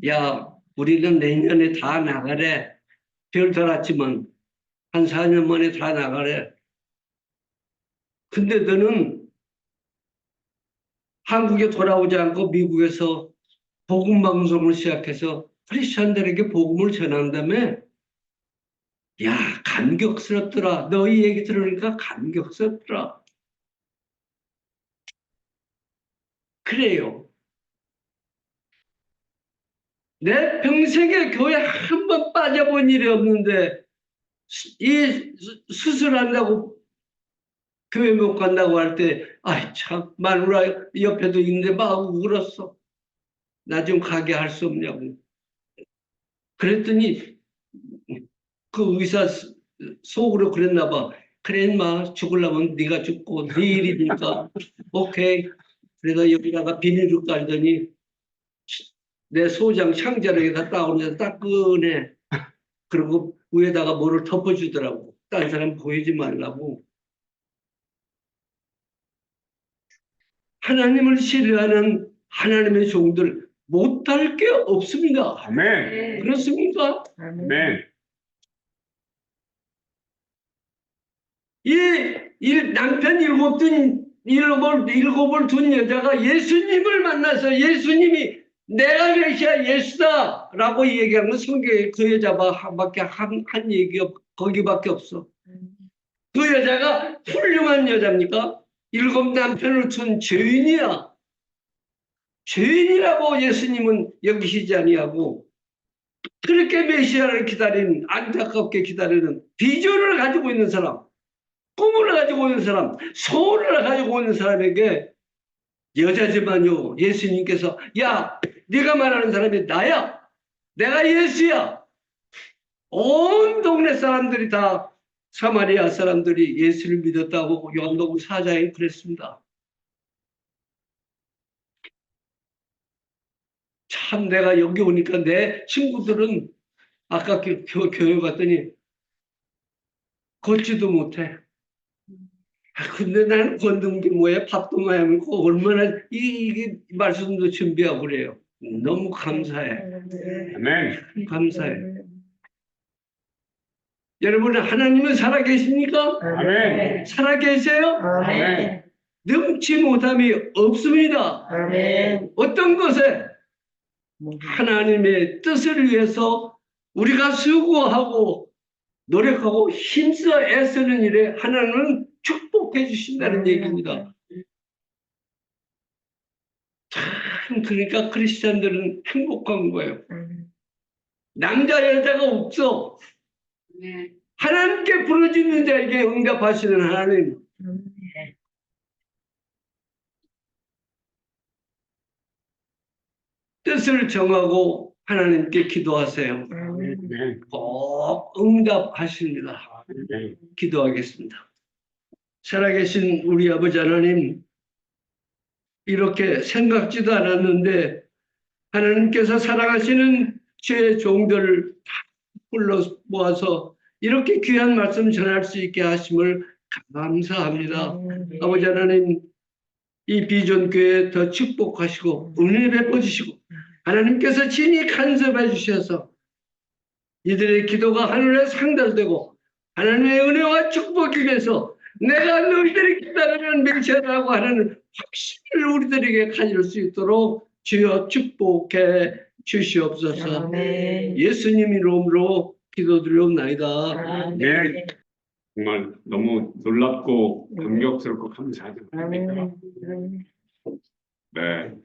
야, 우리는 내년에 다 나가래. 별 달았지만 한 4년 만에 다 나가래. 근데 너는 한국에 돌아오지 않고 미국에서 복음 방송을 시작해서 크리스천들에게 복음을 전한다며? 야, 감격스럽더라. 너희 얘기 들으니까 감격스럽더라. 그래요. 내 평생에 교회 한 번 빠져본 일이 없는데 이 수술한다고 교회 못 간다고 할 때 아이 참 마누라 옆에도 있는데 막 울었어. 나 좀 가게 할 수 없냐고. 그랬더니 그 의사 속으로 그랬나 봐. 그래 인마 죽으려면 네가 죽고 네 일이니까 오케이. 그래서 여기다가 비닐을 깔더니 내 소장 창자락에다 따오면서 따끈해. 그리고 위에다가 뭐를 덮어주더라고. 딴 사람 보이지 말라고. 하나님을 신뢰하는 하나님의 종들 못할 게 없습니다. 아멘. 그렇습니까? 아멘. 남편 일곱을 둔 여자가 예수님을 만나서 예수님이 내가 메시아 예수다라고 얘기하는 건 성경에 그 여자밖에 한 얘기 거기밖에 없어. 그 여자가 훌륭한 여자입니까? 7 남편을 둔 죄인이야. 죄인이라고 예수님은 여기시지 아니하고 그렇게 메시아를 기다리는 안타깝게 기다리는 비전을 가지고 있는 사람, 꿈을 가지고 있는 사람, 소원을 가지고 있는 사람에게 여자지만요 예수님께서 야 네가 말하는 사람이 나야. 내가 예수야. 온 동네 사람들이 다 사마리아 사람들이 예수를 믿었다고 요한복음 4장에 그랬습니다. 참 내가 여기 오니까 내 친구들은 아까 교회 갔더니 걷지도 못해. 근데 나는 걷는 게 뭐야? 밥도 많이 먹고 얼마나 이게 말씀도 준비하고 그래요. 너무 감사해. 아멘. 감사해. 여러분 하나님은 살아계십니까? 아멘. 살아계세요? 아멘. 능치 못함이 없습니다. 아멘. 어떤 것에 하나님의 뜻을 위해서 우리가 수고하고 노력하고 힘써 애쓰는 일에 하나님은 축복해 주신다는 얘기입니다. 참 그러니까 크리스찬들은 행복한 거예요. 남자 여자가 없어. 네. 하나님께 부르짖는 자에게 응답하시는 하나님. 뜻을 정하고 하나님께 기도하세요. 아멘. 꼭 응답하십니다. 아멘. 기도하겠습니다. 살아계신 우리 아버지 하나님, 이렇게 생각지도 않았는데 하나님께서 사랑하시는 죄의 종들을 다 불러 모아서 이렇게 귀한 말씀 전할 수 있게 하심을 감사합니다. 아버지 하나님, 이 비전교회 더 축복하시고 은혜 베풀어주시고 하나님께서 친히 간섭해 주셔서 이들의 기도가 하늘에 상달되고 하나님의 은혜와 축복이 위해서 내가 너희들이 기다리는 메시아라고 하는 확신을 우리들에게 가질 수 있도록 주여 축복해 주시옵소서. 아멘. 예수님 이름으로 기도드리옵나이다. 네. 정말 너무 놀랍고 감격스럽고 감사하죠. 네.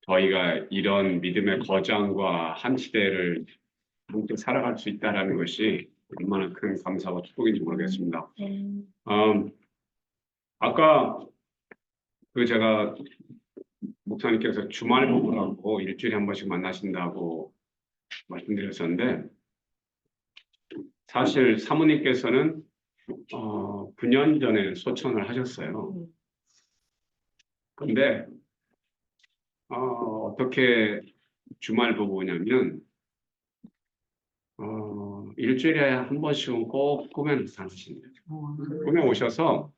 저희가 이런 믿음의 거장과 한 시대를 함께 살아갈 수 있다는 것이 얼마나 큰 감사와 축복인지 모르겠습니다. 아까 제가 목사님께서 주말 부부라고 일주일에 한 번씩 만나신다고 말씀드렸었는데 사실 사모님께서는 9년 전에 소천을 하셨어요. 근데 어떻게 주말 부부냐면 일주일에 한 번씩은 꼭 꿈에 나타나신대요. 꿈에 오셔서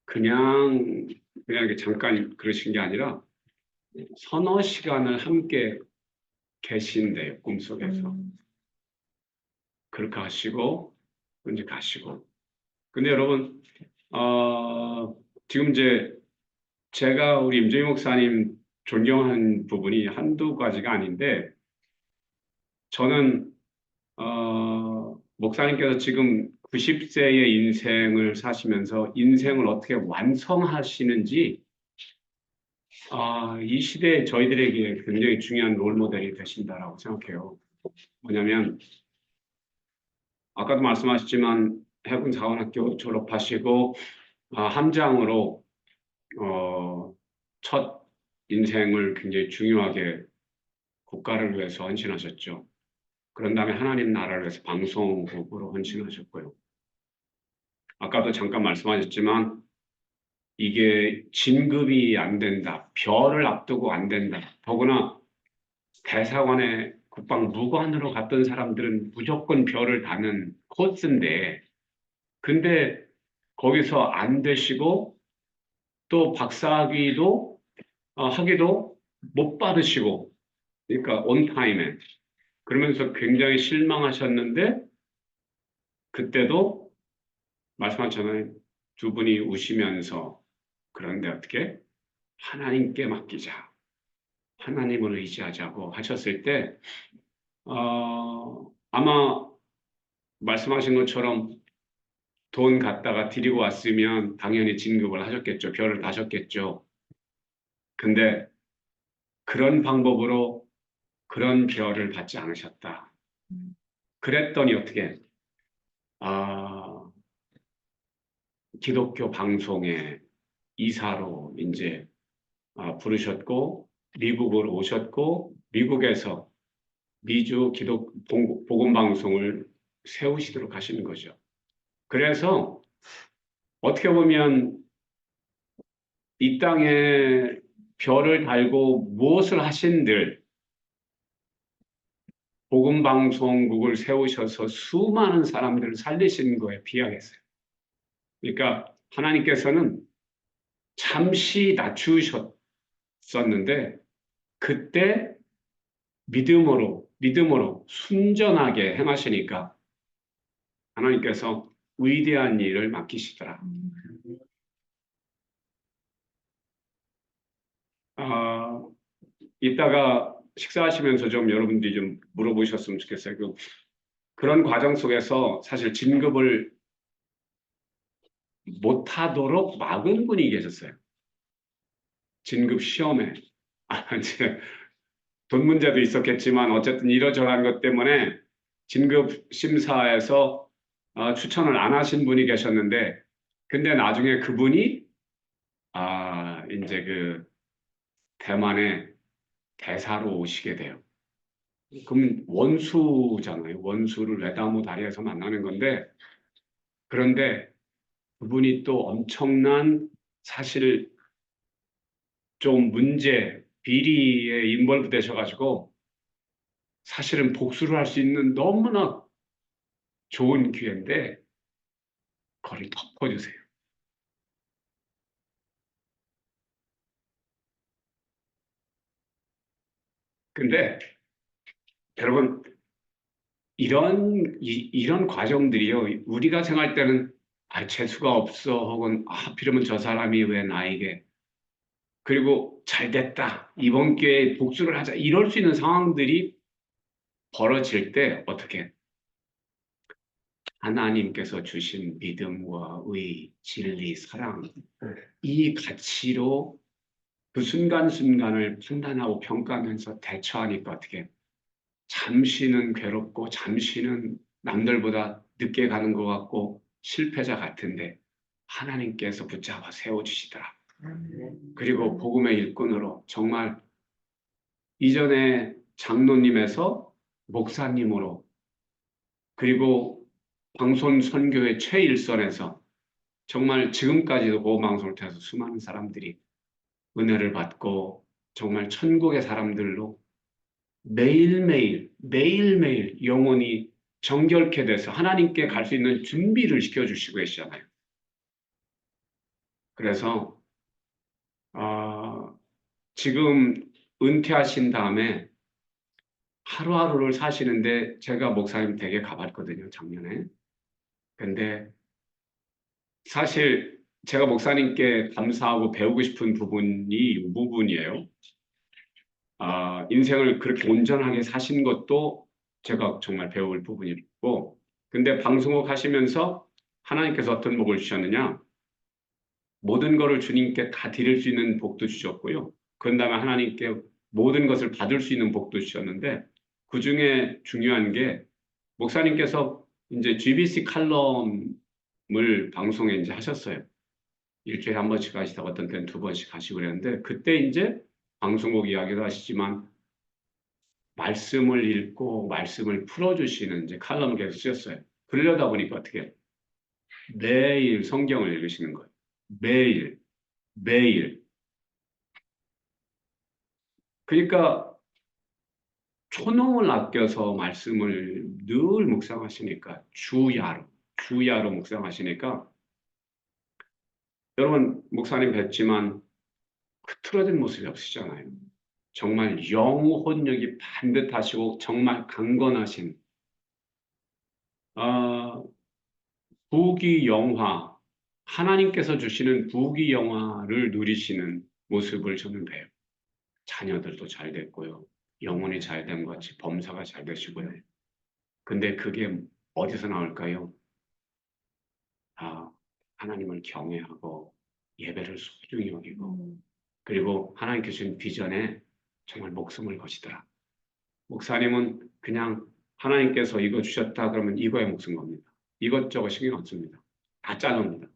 그냥 그냥 이렇게 잠깐 그러신 게 아니라 서너 시간을 함께 계신대요, 꿈속에서. 그렇게 하시고 이제 가시고. 근데 여러분, 지금 이제 제가 우리 임정희 목사님 존경하는 부분이 한두 가지가 아닌데, 저는 목사님께서 지금 90세의 인생을 사시면서 인생을 어떻게 완성하시는지 이 시대에 저희들에게 굉장히 중요한 롤모델이 되신다라고 생각해요. 뭐냐면 아까도 말씀하셨지만 해군사관학교 졸업하시고 함장으로 첫 인생을 굉장히 중요하게 국가를 위해서 헌신하셨죠. 그런 다음에 하나님 나라를 위해서 방송국으로 헌신하셨고요. 아까도 잠깐 말씀하셨지만 이게 진급이 안 된다. 별을 앞두고 안 된다. 더구나 대사관에 국방무관으로 갔던 사람들은 무조건 별을 다는 코스인데 근데 거기서 안 되시고 또 박사학위도 학위도 못 받으시고 그러니까 온 타임에 그러면서 굉장히 실망하셨는데 그때도 말씀하셨잖아요. 두 분이 우시면서 그런데 어떻게 하나님께 맡기자. 하나님을 의지하자고 하셨을 때 아마 말씀하신 것처럼 돈 갖다가 드리고 왔으면 당연히 진급을 하셨겠죠. 별을 다셨겠죠. 근데 그런 방법으로 그런 별을 받지 않으셨다. 그랬더니 어떻게 기독교 방송에 이사로 이제 부르셨고 미국으로 오셨고 미국에서 미주 기독 복음 방송을 세우시도록 하시는 거죠. 그래서 어떻게 보면 이 땅에 별을 달고 무엇을 하신들 복음 방송국을 세우셔서 수많은 사람들을 살리신 거에 비하겠어요. 그러니까 하나님께서는 잠시 낮추셨었는데 그때 믿음으로 순전하게 행하시니까 하나님께서 위대한 일을 맡기시더라. 이따가 식사하시면서 좀 여러분들이 좀 물어보셨으면 좋겠어요. 그런 과정 속에서 사실 진급을 못하도록 막은 분이 계셨어요. 진급 시험에. 이제 돈 문제도 있었겠지만 어쨌든 이러저러한 것 때문에 진급 심사에서 추천을 안 하신 분이 계셨는데 근데 나중에 그분이 이제 그 대만에 대사로 오시게 돼요. 그럼 원수잖아요. 원수를 외나무 다리에서 만나는 건데 그런데 그분이 또 엄청난 사실 좀 비리에 인벌브 되셔가지고 사실은 복수를 할 수 있는 너무나 좋은 기회인데 그걸 덮어주세요. 근데 여러분 이런 과정들이요. 우리가 생각할 때는 재수가 없어 혹은 하필이면 저 사람이 왜 나에게 그리고 잘 됐다. 이번 기회에 복수를 하자. 이럴 수 있는 상황들이 벌어질 때 어떻게 하나님께서 주신 믿음과 의, 진리, 사랑 이 가치로 그 순간순간을 판단하고 평가하면서 대처하니까 어떻게 잠시는 괴롭고 잠시는 남들보다 늦게 가는 것 같고 실패자 같은데 하나님께서 붙잡아 세워주시더라. 그리고 복음의 일꾼으로 정말 이전에 장로님에서 목사님으로 그리고 방송 선교의 최일선에서 정말 지금까지도 보험방송을 통해서 수많은 사람들이 은혜를 받고 정말 천국의 사람들로 매일매일 영혼이 정결케 돼서 하나님께 갈 수 있는 준비를 시켜주시고 계시잖아요. 그래서 지금 은퇴하신 다음에 하루하루를 사시는데 제가 목사님 댁에 가봤거든요, 작년에. 근데 사실 제가 목사님께 감사하고 배우고 싶은 부분이 이 부분이에요. 인생을 그렇게 온전하게 사신 것도 제가 정말 배울 부분이고, 근데 방송국 하시면서 하나님께서 어떤 복을 주셨느냐? 모든 것을 주님께 다 드릴 수 있는 복도 주셨고요. 그런 다음에 하나님께 모든 것을 받을 수 있는 복도 주셨는데, 그 중에 중요한 게 목사님께서 이제 GBC 칼럼을 방송에 이제 하셨어요. 일주일에 한 번씩 하시다가 어떤 때는 두 번씩 하시고 그랬는데, 그때 이제 방송국 이야기도 하시지만 말씀을 읽고 말씀을 풀어주시는 이제 칼럼을 계속 쓰셨어요. 그러려다 보니까 어떻게 해요? 매일 성경을 읽으시는 거예요. 매일, 매일. 그러니까 초농을 아껴서 말씀을 늘 묵상하시니까 주야로 묵상하시니까 여러분 목사님 뵀지만 흐트러진 모습이 없으시잖아요. 정말 영혼력이 반듯하시고 정말 강건하신 부귀영화 하나님께서 주시는 부귀영화를 누리시는 모습을 저는 봬요. 자녀들도 잘 됐고요. 영혼이 잘 된 것 같이 범사가 잘 되시고요. 근데 그게 어디서 나올까요? 하나님을 경외하고 예배를 소중히 여기고 그리고 하나님께서 주신 비전에 정말 목숨을 거시더라. 목사님은 그냥 하나님께서 이거 주셨다 그러면 이거에 목숨 겁니다. 이것저것 신경 안 씁니다. 다 짜놓습니다.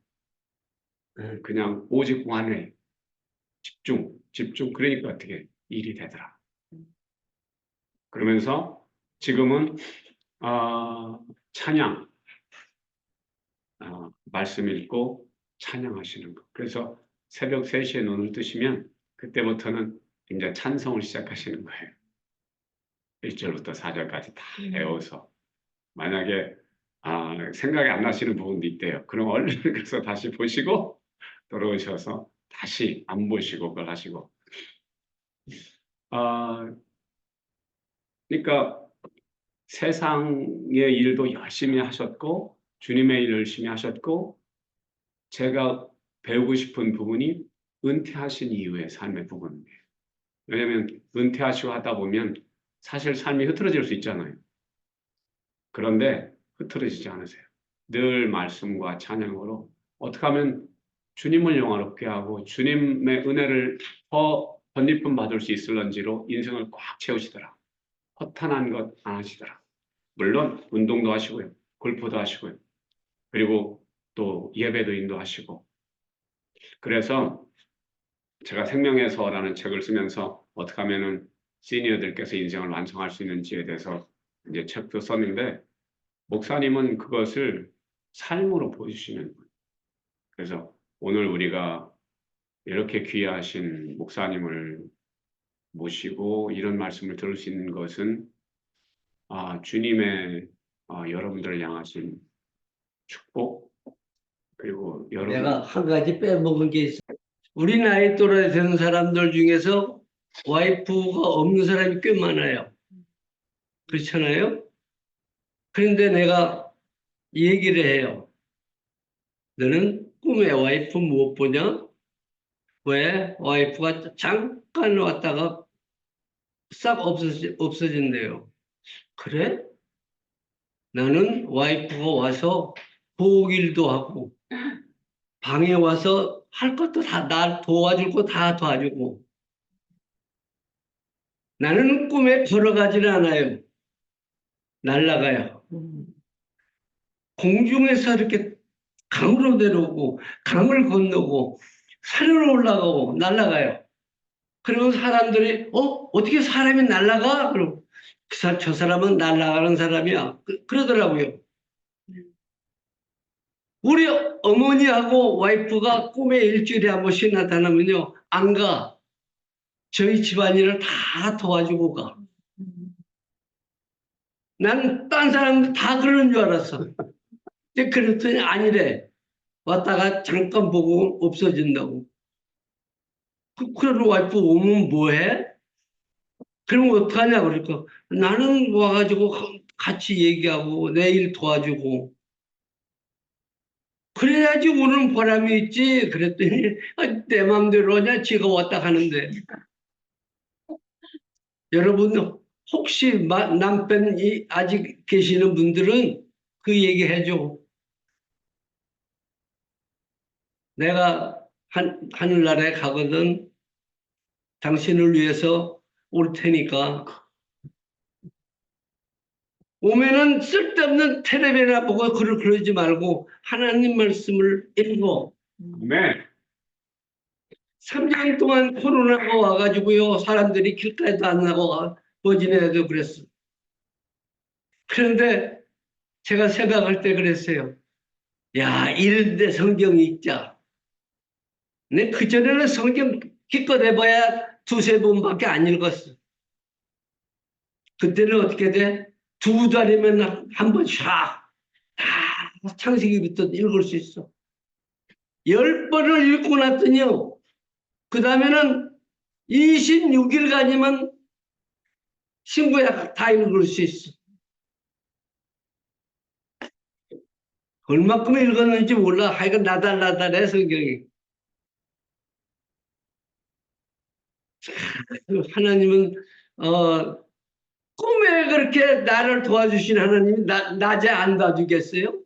그냥 오직 완회 집중 그러니까 어떻게 일이 되더라. 그러면서 지금은 찬양 말씀 읽고 찬양하시는 거. 그래서 새벽 3시에 눈을 뜨시면 그때부터는 이제 찬송을 시작하시는 거예요. 1절부터 4절까지 다 외워서 만약에 생각이 안 나시는 부분도 있대요. 그럼 얼른 그래서 다시 보시고 돌아오셔서 다시 안 보시고 그걸 하시고 그러니까 세상의 일도 열심히 하셨고 주님의 일 열심히 하셨고 제가 배우고 싶은 부분이 은퇴하신 이후의 삶의 부분이에요. 왜냐하면 은퇴하시고 하다 보면 사실 삶이 흐트러질 수 있잖아요. 그런데 흐트러지지 않으세요. 늘 말씀과 찬양으로 어떻게 하면 주님을 영화롭게 하고 주님의 은혜를 더 전리품 받을 수 있을런지로 인생을 꽉 채우시더라. 허탄한 것 안 하시더라. 물론 운동도 하시고요. 골프도 하시고요. 그리고 또 예배도 인도하시고 그래서 제가 생명의서라는 책을 쓰면서 어떻게 하면은 시니어들께서 인생을 완성할 수 있는지에 대해서 이제 책도 썼는데 목사님은 그것을 삶으로 보여주시는 거예요. 그래서 오늘 우리가 이렇게 귀하신 목사님을 모시고 이런 말씀을 들을 수 있는 것은 주님의 여러분들을 향하신 축복 그리고 여러분 내가 한 가지 빼먹은 게 있어. 우리 나이 또래 된 사람들 중에서 와이프가 없는 사람이 꽤 많아요. 그렇잖아요? 그런데 내가 이 얘기를 해요. 너는 꿈에 와이프 못 보냐? 왜? 와이프가 잠깐 왔다가 싹 없어진대요. 그래? 나는 와이프가 와서 보일도 하고 방에 와서 할 것도 다 날 도와줄 거 다 도와주고 나는 꿈에 걸어가지는 않아요. 날아가요. 공중에서 이렇게 강으로 내려오고 강을 건너고 산으로 올라가고 날아가요. 그리고 사람들이 어떻게 사람이 날아가? 그럼 저 사람은 날아가는 사람이야. 그러더라고요. 우리 어머니하고 와이프가 꿈에 일주일에 한 번씩 나타나면요. 안 가. 저희 집안일을 다 도와주고 가. 난 딴 사람들 다 그러는 줄 알았어. 근데 그랬더니 아니래. 왔다가 잠깐 보고 없어진다고. 그런 와이프 오면 뭐해? 그러면 어떡하냐 그러니까 나는 와가지고 같이 얘기하고 내 일 도와주고 그래야지 우는 보람이 있지. 그랬더니 내 맘대로 하냐 지가 왔다 가는데. 여러분 혹시 남편이 아직 계시는 분들은 그 얘기 해줘. 내가 하늘나라에 가거든. 당신을 위해서 올 테니까. 오면은 쓸데없는 텔레비나 보고 그러지 말고 하나님 말씀을 읽어. 아멘. 3년 동안 코로나가 와가지고요. 사람들이 길가에도 안 나고 버지니아도 그랬어. 그런데 제가 생각할 때 그랬어요. 야, 이런데 성경 읽자. 내 그전에는 성경 기껏 해봐야 두세 번밖에 안 읽었어. 그때는 어떻게 돼? 두 달이면 한 번 샥. 다 창세기부터 읽을 수 있어. 10번을 읽고 났더니요. 그 다음에는 26일간이면 신구약 다 읽을 수 있어. 얼마큼 읽었는지 몰라. 하여간 나달나달해 성경이. 하나님은 꿈에 그렇게 나를 도와주신 하나님이 낮에 안 도와주겠어요?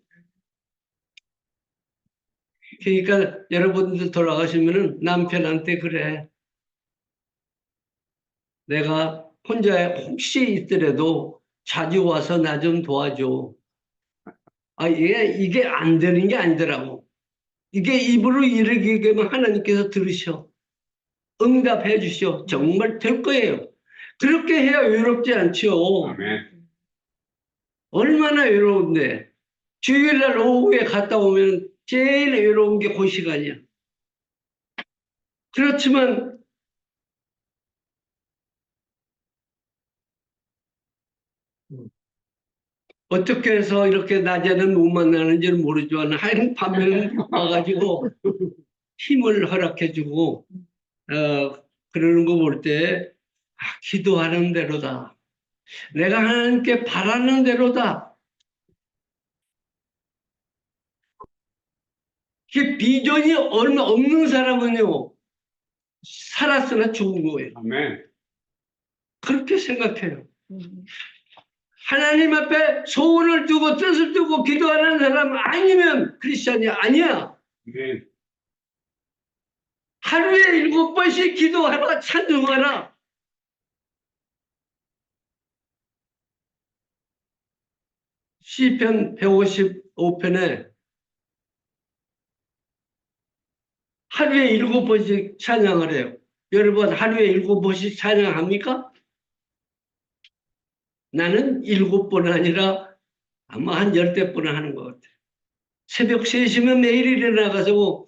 그러니까 여러분들 돌아가시면은 남편한테 그래. 내가 혼자 혹시 있더라도 자주 와서 나 좀 도와줘. 아, 이게 안 되는 게 아니더라고. 이게 입으로 이르기면 하나님께서 들으셔. 응답해 주시오. 정말 될 거예요. 그렇게 해야 외롭지 않죠. 아멘. 얼마나 외로운데. 주일날 오후에 갔다 오면 제일 외로운 게 그 시간이야. 그렇지만 어떻게 해서 이렇게 낮에는 못 만나는지는 모르지만 하여튼 밤에는 와가지고 힘을 허락해주고 그러는 거 볼 때 기도하는 대로다. 내가 하나님께 바라는 대로다. 그 비전이 얼마 없는 사람은요. 살았으나 죽은 거예요. 아멘. 그렇게 생각해요. 하나님 앞에 소원을 두고 뜻을 두고 기도하는 사람 아니면 크리스찬이 아니야. 아멘. 하루에 7번씩 기도하라, 찬송하라. 시편 155편에 하루에 7번씩 찬양을 해요. 여러분 하루에 7번씩 찬양합니까? 나는 7번 아니라 아마 한 10대 번은 하는 것 같아요. 새벽 3시면 매일 일어나가서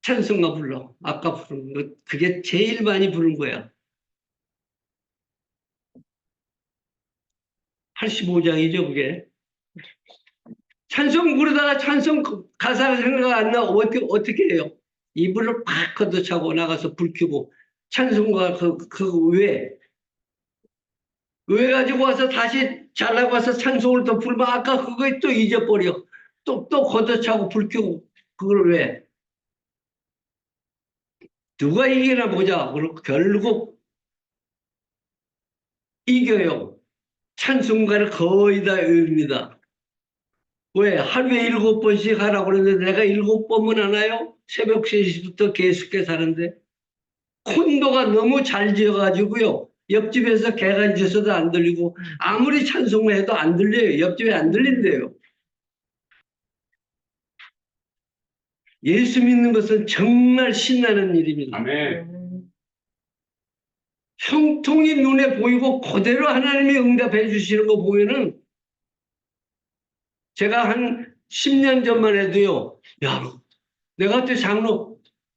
찬송가 불러. 아까 부른 거. 그게 제일 많이 부른 거야. 85장이죠, 그게. 찬송 부르다가 찬송 가사가 생각 안 나. 어떻게 해요? 이불을 팍 걷어차고 나가서 불 켜고 찬송가 왜 가지고 와서 다시 잘라고 와서 찬송을 또 불면 아까 그거 또 잊어버려. 또 걷어차고 불 켜고 그걸 왜? 누가 이기나 보자. 그리고 결국 이겨요. 찬송가를 거의 다 외웁니다. 왜? 하루에 7번씩 하라고 그러는데 내가 7번만 하나요? 새벽 3시부터 계속해서 하는데 콘도가 너무 잘 지어가지고요. 옆집에서 개가 짖어도 안 들리고 아무리 찬송을 해도 안 들려요. 옆집에 안 들린대요. 예수 믿는 것은 정말 신나는 일입니다. 아멘. 형통이 눈에 보이고 그대로 하나님이 응답해 주시는 거 보면은 제가 한 10년 전만 해도요. 야, 내가 그때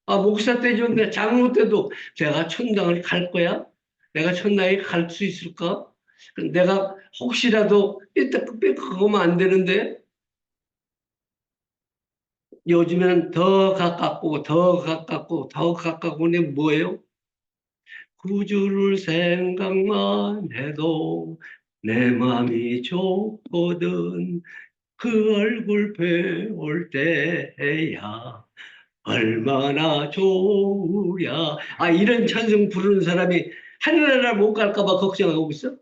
목사 때 좀 장로 때도 내가 천당을 갈 거야? 내가 천당에 갈 수 있을까? 내가 혹시라도 이따 그거면 안 되는데 요즘엔 더 가깝고 더 가깝고 더 가깝고니 뭐예요? 구주를 생각만 해도 내 마음이 좋거든. 그 얼굴 배울 때야 얼마나 좋으랴. 아, 이런 찬송 부르는 사람이 하늘나라 못 갈까 봐 걱정하고 있어?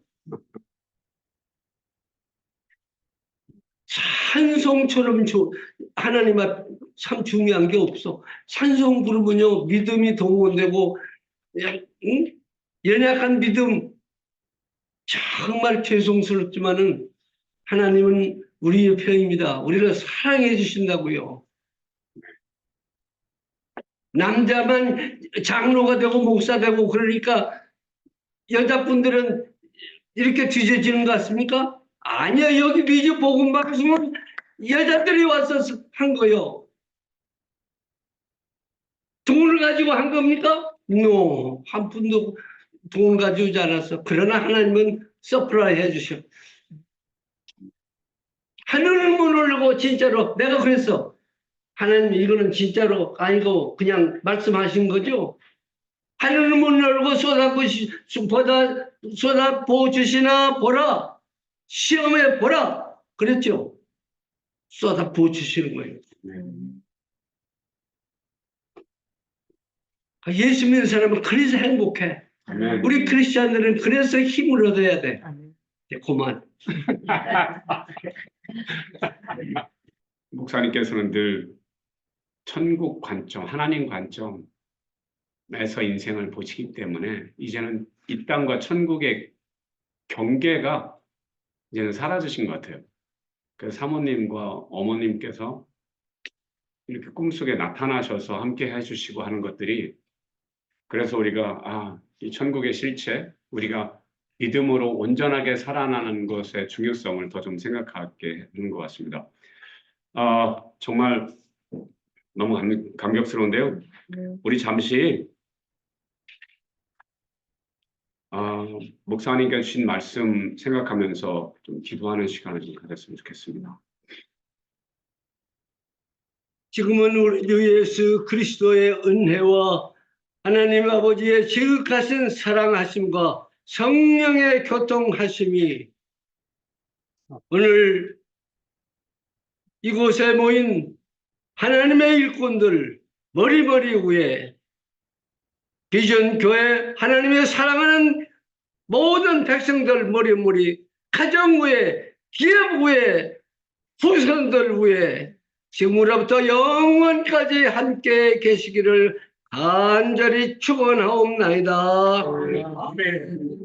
찬송처럼 하나님 앞 참 중요한 게 없어. 찬송 부르면요 믿음이 동원되고 응? 연약한 믿음 정말 죄송스럽지만은 하나님은 우리의 편입니다. 우리를 사랑해 주신다고요. 남자만 장로가 되고 목사 되고 그러니까 여자분들은 이렇게 뒤져지는 것 같습니까? 아니요. 여기 미주 복음 방송은 여자들이 와서 한 거요. 돈을 가지고 한 겁니까? No. 한 푼도 돈을 가지고 오지 않았어. 그러나 하나님은 서프라이즈 해주셔. 하늘을 못 올리고 진짜로 내가 그랬어. 하나님 이거는 진짜로 아니고 그냥 말씀하신 거죠. 하늘을 못 열고 쏟아부어 주시나 보라. 시험해 보라. 그랬죠. 쏟아부어 주시는 거예요. 예수 믿는 사람은 그래서 행복해. 아멘. 우리 크리스찬들은 그래서 힘을 얻어야 돼. 그만. 목사님께서는 늘 천국 관점, 하나님 관점에서 인생을 보시기 때문에 이제는 이 땅과 천국의 경계가 이제는 사라지신 것 같아요. 그래서 사모님과 어머님께서 이렇게 꿈속에 나타나셔서 함께 해주시고 하는 것들이 그래서 우리가 이 천국의 실체, 우리가 믿음으로 온전하게 살아나는 것의 중요성을 더 좀 생각하게 하는 것 같습니다. 정말 너무 감격스러운데요. 우리 잠시 목사님께 주신 말씀 생각하면서 좀 기도하는 시간을 좀 가졌으면 좋겠습니다. 지금은 우리 주 예수 그리스도의 은혜와 하나님 아버지의 지극하신 사랑하심과 성령의 교통하심이 오늘 이곳에 모인 하나님의 일꾼들 머리머리 위에 비전교회 하나님의 사랑하는 모든 백성들 머리머리 가정 위에 기업 위에 후손들 위에 지금으로부터 영원까지 함께 계시기를 간절히 축원하옵나이다. 아멘.